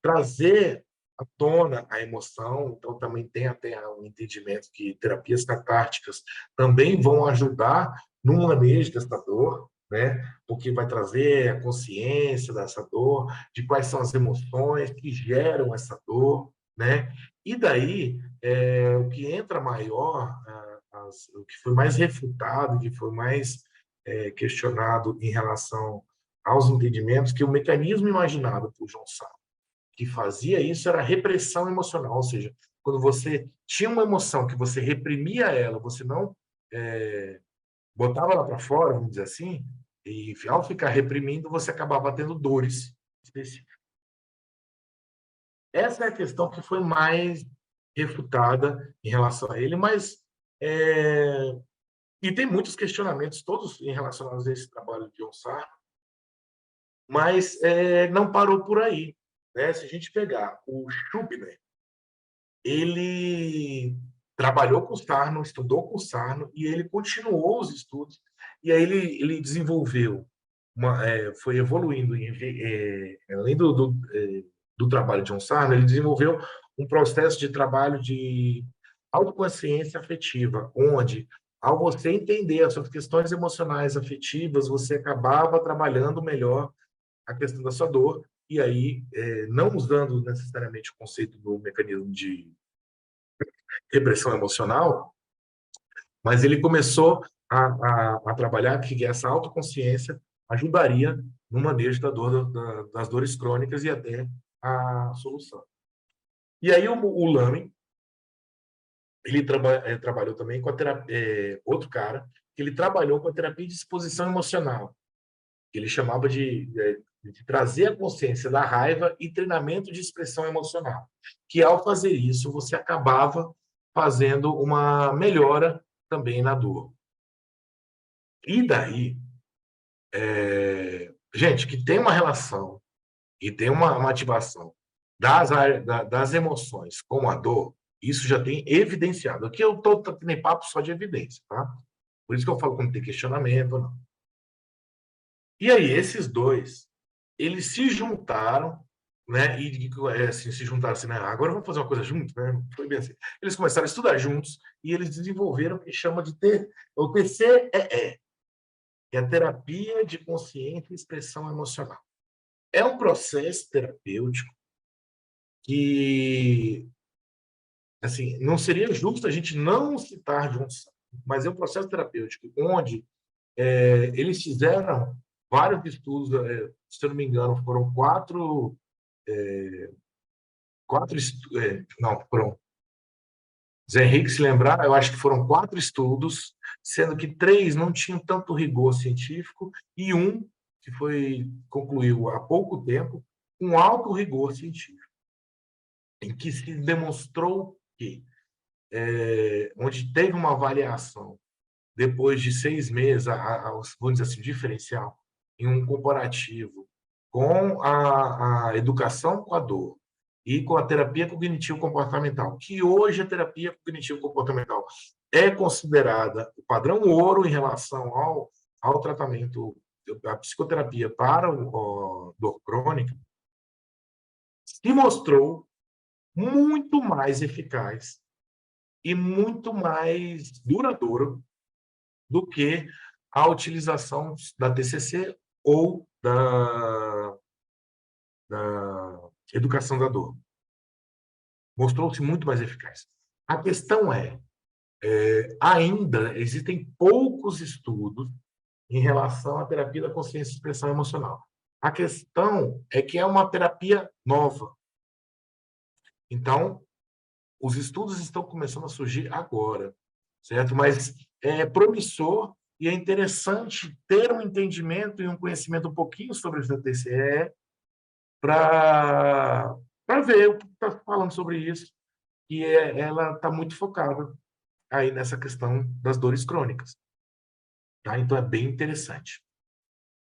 trazer à tona a emoção. Então, também tem até um entendimento que terapias catárticas também vão ajudar no manejo dessa dor, né? Porque vai trazer a consciência dessa dor, de quais são as emoções que geram essa dor, né? E daí, o que entra maior, o que foi mais refutado, o que foi mais questionado em relação aos entendimentos, que o mecanismo imaginado por John Sartre que fazia isso era repressão emocional, ou seja, quando você tinha uma emoção que você reprimia ela, você não botava ela para fora, vamos dizer assim, e ao ficar reprimindo, você acabava tendo dores específicas. Essa é a questão que foi mais refutada em relação a ele, mas e tem muitos questionamentos, todos em relacionados a esse trabalho de John Sartre, mas não parou por aí. Né? Se a gente pegar o Schubner, ele trabalhou com o Sarno, estudou com o Sarno, e ele continuou os estudos, e aí ele desenvolveu, foi evoluindo, além do trabalho de John Sarno, ele desenvolveu um processo de trabalho de autoconsciência afetiva, onde, ao você entender as suas questões emocionais afetivas, você acabava trabalhando melhor a questão da sua dor, e aí, não usando necessariamente o conceito do mecanismo repressão emocional, mas ele começou a trabalhar que essa autoconsciência ajudaria no manejo das dores crônicas e até a solução. E aí o Lame, ele trabalhou também com a terapia, outro cara, que ele trabalhou com a terapia de exposição emocional, que ele chamava de trazer a consciência da raiva e treinamento de expressão emocional, que ao fazer isso você acabava fazendo uma melhora também na dor. E daí, gente, que tem uma relação e tem uma ativação das emoções com a dor, isso já tem evidenciado. Aqui eu estou nem papo só de evidência, tá? Por isso que eu falo quando tem questionamento ou não. E aí, esses dois, eles se juntaram, né? E assim, se juntaram assim, né? Agora vamos fazer uma coisa juntos, né? Foi bem assim. Eles começaram a estudar juntos e eles desenvolveram o que chama de o TCEE, que é a terapia de consciência e expressão emocional. É um processo terapêutico que, assim, não seria justo a gente não citar juntos, mas é um processo terapêutico onde eles fizeram vários estudos, se eu não me engano, foram não, foram, Zé Henrique se lembrar, eu acho que foram 4 estudos, sendo que 3 não tinham tanto rigor científico e um que concluiu há pouco tempo, com alto rigor científico, em que se demonstrou que, onde teve uma avaliação depois de 6 meses, vamos dizer assim, diferencial, em um comparativo com a educação com a dor e com a terapia cognitivo-comportamental, que hoje a terapia cognitivo-comportamental é considerada o padrão ouro em relação ao tratamento, a psicoterapia para a dor crônica, se mostrou muito mais eficaz e muito mais duradouro do que a utilização da TCC ou da educação da dor. Mostrou-se muito mais eficaz. A questão ainda existem poucos estudos em relação à terapia da consciência e expressão emocional. A questão é que é uma terapia nova. Então, os estudos estão começando a surgir agora, certo? Mas é promissor e é interessante ter um entendimento e um conhecimento um pouquinho sobre o TCE para ver o que está falando sobre isso. E ela está muito focada aí nessa questão das dores crônicas. Tá? Então, é bem interessante.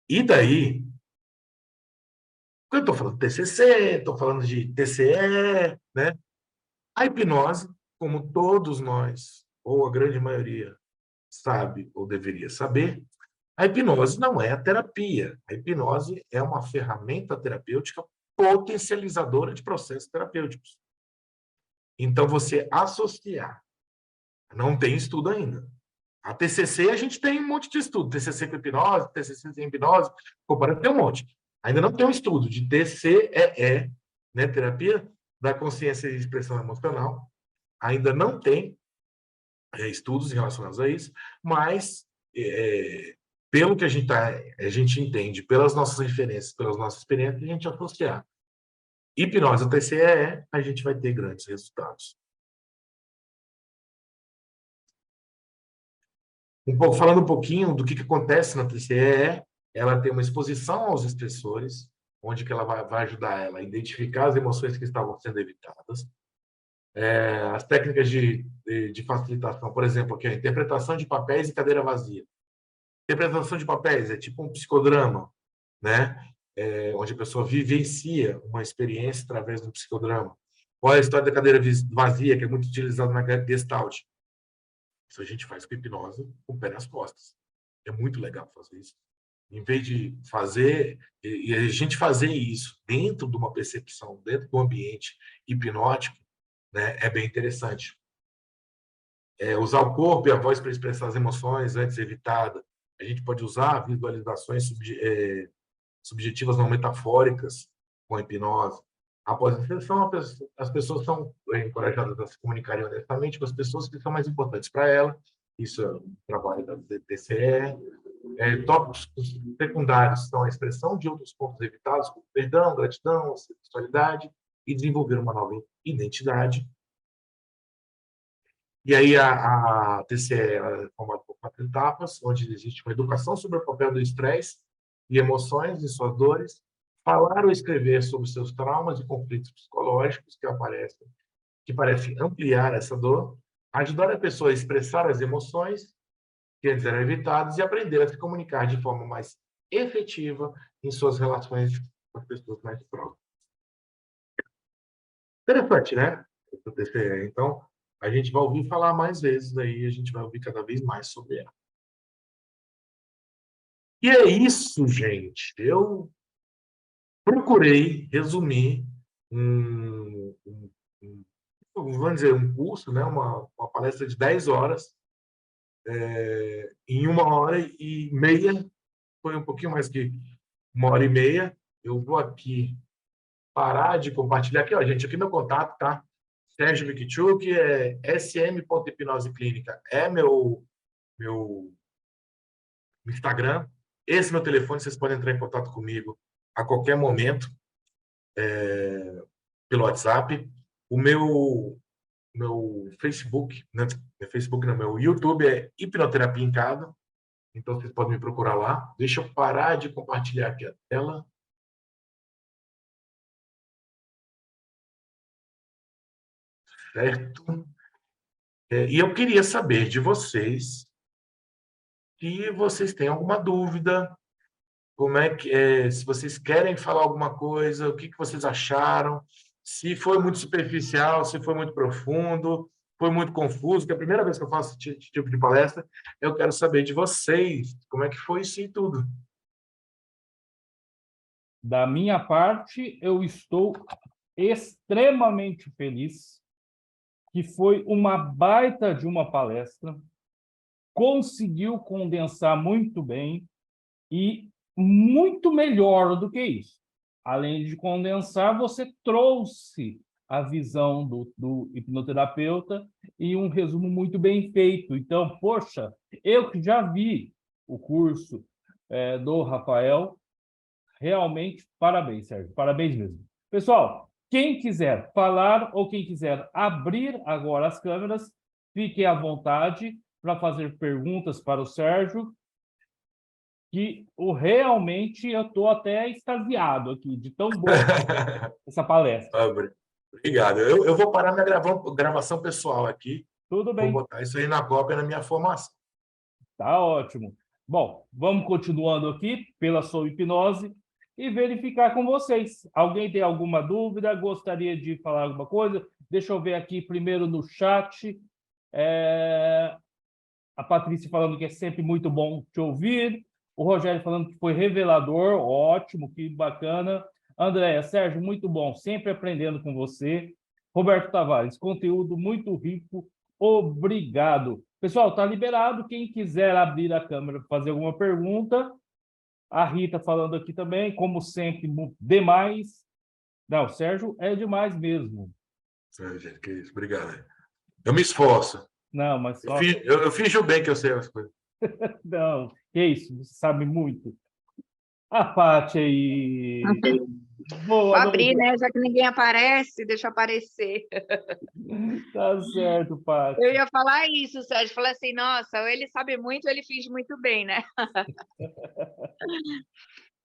E daí, quando eu estou falando de TCC, estou falando de TCE, né? A hipnose, como todos nós, ou a grande maioria, sabe ou deveria saber, a hipnose não é a terapia. A hipnose é uma ferramenta terapêutica potencializadora de processos terapêuticos. Então, você associar, não tem estudo ainda. A TCC, a gente tem um monte de estudo. TCC com hipnose, TCC sem hipnose, comparando, tem um monte. Ainda não tem um estudo de TCEE, né, terapia da consciência e expressão emocional. Ainda não tem estudos relacionados a isso, mas pelo que a gente entende, pelas nossas referências, pelas nossas experiências, a gente associar hipnose ao TCEE, a gente vai ter grandes resultados. Falando um pouquinho do que acontece na TCEE, ela tem uma exposição aos estressores, onde que ela vai ajudar ela a identificar as emoções que estavam sendo evitadas. As técnicas de facilitação, por exemplo, aqui, a interpretação de papéis e cadeira vazia. Interpretação de papéis é tipo um psicodrama, né? Onde a pessoa vivencia uma experiência através do psicodrama. Ou a história da cadeira vazia, que é muito utilizada na Gestalt. Isso a gente faz com hipnose com o pé nas costas. É muito legal fazer isso. Em vez de fazer, e a gente fazer isso dentro de uma percepção, dentro do ambiente hipnótico, né, é bem interessante. Usar o corpo e a voz para expressar as emoções antes evitada. A gente pode usar visualizações subjetivas não metafóricas com a hipnose. Após a sessão, as pessoas são encorajadas a se comunicarem honestamente com as pessoas que são mais importantes para ela. Isso é o trabalho da TCE. Tópicos secundários são a expressão de outros pontos evitados, como perdão, gratidão, sexualidade, e desenvolver uma nova identidade. E aí a TCE é formada por 4 etapas, onde existe uma educação sobre o papel do estresse e emoções e suas dores, falar ou escrever sobre seus traumas e conflitos psicológicos que parecem ampliar essa dor, ajudar a pessoa a expressar as emoções que antes eram evitadas e aprender a se comunicar de forma mais efetiva em suas relações com as pessoas mais próximas. Interessante, né? Essa TCE. Então, a gente vai ouvir falar mais vezes aí, a gente vai ouvir cada vez mais sobre ela. E é isso, gente. Eu procurei resumir vamos dizer, um curso, né? Uma palestra de 10 horas, em 1h30, foi um pouquinho mais que 1h30. Eu vou aqui parar de compartilhar aqui, ó, gente, aqui meu contato, tá? Sérgio Mikchuk, sm.hipnose clínica é meu Instagram. Esse é meu telefone, vocês podem entrar em contato comigo a qualquer momento, pelo WhatsApp. O meu Facebook, né? Facebook não, meu YouTube é Hipnoterapia em Casa, então vocês podem me procurar lá. Deixa eu parar de compartilhar aqui a tela. Certo? E eu queria saber de vocês se vocês têm alguma dúvida, como é que se vocês querem falar alguma coisa, o que vocês acharam, se foi muito superficial, se foi muito profundo, foi muito confuso, que é a primeira vez que eu faço esse tipo de palestra, eu quero saber de vocês, como é que foi isso e tudo. Da minha parte, eu estou extremamente feliz, que foi uma baita de uma palestra, conseguiu condensar muito bem e muito melhor do que isso. Além de condensar, você trouxe a visão do hipnoterapeuta e um resumo muito bem feito. Então, poxa, eu que já vi o curso do Rafael, realmente, parabéns, Sérgio, parabéns mesmo. Pessoal, quem quiser falar ou quem quiser abrir agora as câmeras, fiquem à vontade para fazer perguntas para o Sérgio, que realmente eu estou até extasiado aqui, de tão boa essa palestra. Obrigado. Eu vou parar minha gravação pessoal aqui, Tudo vou bem, botar isso aí na cópia na minha formação. tá ótimo. Bom, vamos continuando aqui pela sua hipnose e verificar com vocês. Alguém tem alguma dúvida? Gostaria de falar alguma coisa? Deixa eu ver aqui primeiro no chat. A Patrícia falando que é sempre muito bom te ouvir. O Rogério falando que foi revelador. Ótimo, que bacana. Andréia, Sérgio, muito bom. Sempre aprendendo com você. Roberto Tavares, conteúdo muito rico. Obrigado. Pessoal, está liberado. Quem quiser abrir a câmera para fazer alguma pergunta. A Rita falando aqui também, como sempre, demais. Não, Sérgio é demais mesmo. Gente, que isso, obrigado. Eu me esforço. Não, mas só. Eu finjo bem que eu sei as coisas. Não, que isso, você sabe muito. A Paty aí. Vou Boa abrir, noite. né? Já que ninguém aparece, deixa eu aparecer. Tá certo, Paty. Eu ia falar isso, Sérgio. Falei assim, nossa, ou ele sabe muito, ou ele finge muito bem, né?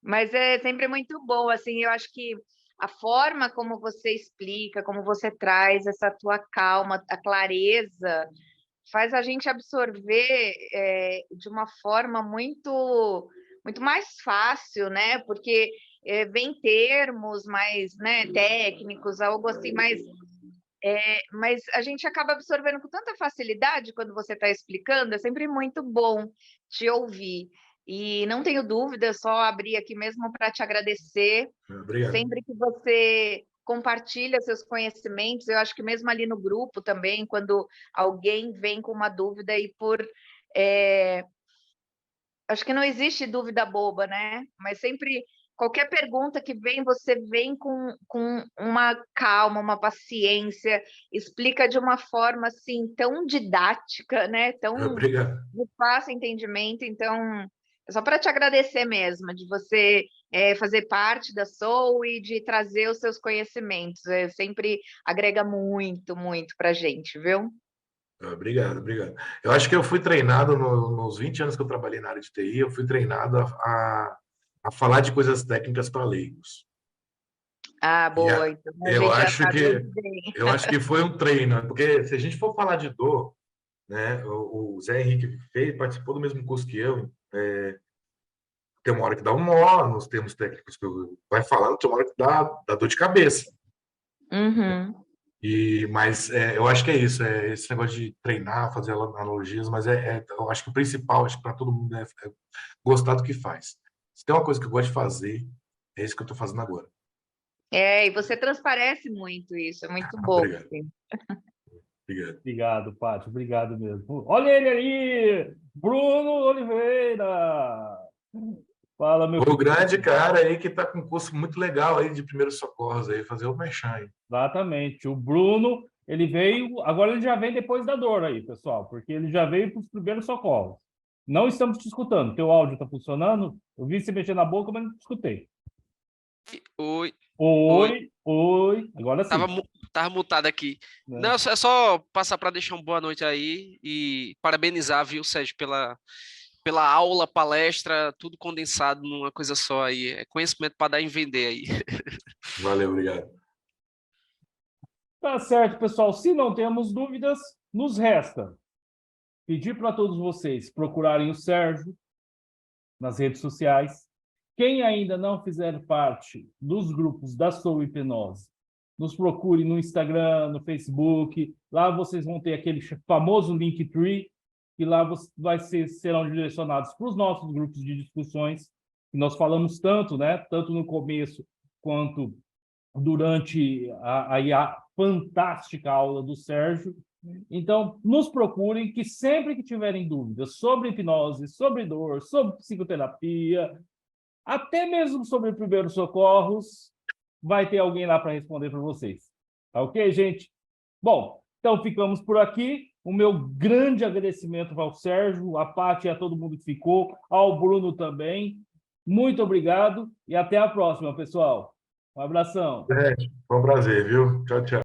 Mas é sempre muito bom, assim, eu acho que a forma como você explica, como você traz essa tua calma, a clareza, faz a gente absorver de uma forma muito mais fácil, né? Porque vem termos mais, né, técnicos, algo assim mais... mas a gente acaba absorvendo com tanta facilidade quando você está explicando, é sempre muito bom te ouvir. E não tenho dúvida, só abrir aqui mesmo para te agradecer. Obrigado. Sempre que você compartilha seus conhecimentos, eu acho que mesmo ali no grupo também, quando alguém vem com uma dúvida e acho que não existe dúvida boba, né? Mas sempre qualquer pergunta que vem, você vem com uma calma, uma paciência, explica de uma forma assim tão didática, né? Tão Obrigado. de fácil entendimento. Então, é só para te agradecer mesmo, de você fazer parte da Soul e de trazer os seus conhecimentos. Sempre agrega muito, muito para a gente, viu? Obrigado, obrigado. Eu acho que eu fui treinado nos 20 anos que eu trabalhei na área de TI, eu fui treinado a falar de coisas técnicas para leigos. Ah, E boa. Então a eu gente já acho sabe que onde vem. eu acho que foi um treino, porque se a gente for falar de dor, né, o Zé Henrique participou do mesmo curso que eu. Tem uma hora que dá um nó nos termos técnicos que eu vai falando, tem uma hora que dá dor de cabeça. Uhum. Mas eu acho que é isso, esse negócio de treinar, fazer analogias, mas eu acho que o principal, acho que para todo mundo é gostar do que faz. Se tem uma coisa que eu gosto de fazer, é isso que eu estou fazendo agora. E você transparece muito isso, é muito bom. Obrigado, Assim. obrigado. Obrigado, Pátio. Obrigado mesmo. Olha ele aí! Bruno Oliveira! Fala, meu O filho. grande cara aí que está com um curso muito legal aí de primeiros socorros aí, fazer o merchan aí. Exatamente. O Bruno, ele veio, agora ele já vem depois da dor aí, pessoal, porque ele já veio para os primeiros socorros. Não estamos te escutando. Teu áudio está funcionando? Eu vi você mexer na boca, mas não te escutei. Oi, oi. Oi, oi. Agora Tava, sim. tava mutado aqui. Né? Não, é só passar para deixar uma boa noite aí e parabenizar, viu, Sérgio, pela aula, palestra, tudo condensado numa coisa só aí. É conhecimento para dar em vender aí. Valeu, obrigado. Tá certo, pessoal. Se não temos dúvidas, nos resta pedir para todos vocês procurarem o Sérgio nas redes sociais. Quem ainda não fizer parte dos grupos da Soul Hipnose, nos procure no Instagram, no Facebook. Lá vocês vão ter aquele famoso Linktree, que lá serão direcionados para os nossos grupos de discussões, que nós falamos tanto, né? Tanto no começo quanto durante a fantástica aula do Sérgio. Então, nos procurem, que sempre que tiverem dúvidas sobre hipnose, sobre dor, sobre psicoterapia, até mesmo sobre primeiros socorros, vai ter alguém lá para responder para vocês. Tá ok, gente? Bom, então ficamos por aqui. O meu grande agradecimento ao Sérgio, à Paty e a todo mundo que ficou, ao Bruno também. Muito obrigado e até a próxima, pessoal. Um abração. Gente, foi um prazer, viu? Tchau, tchau.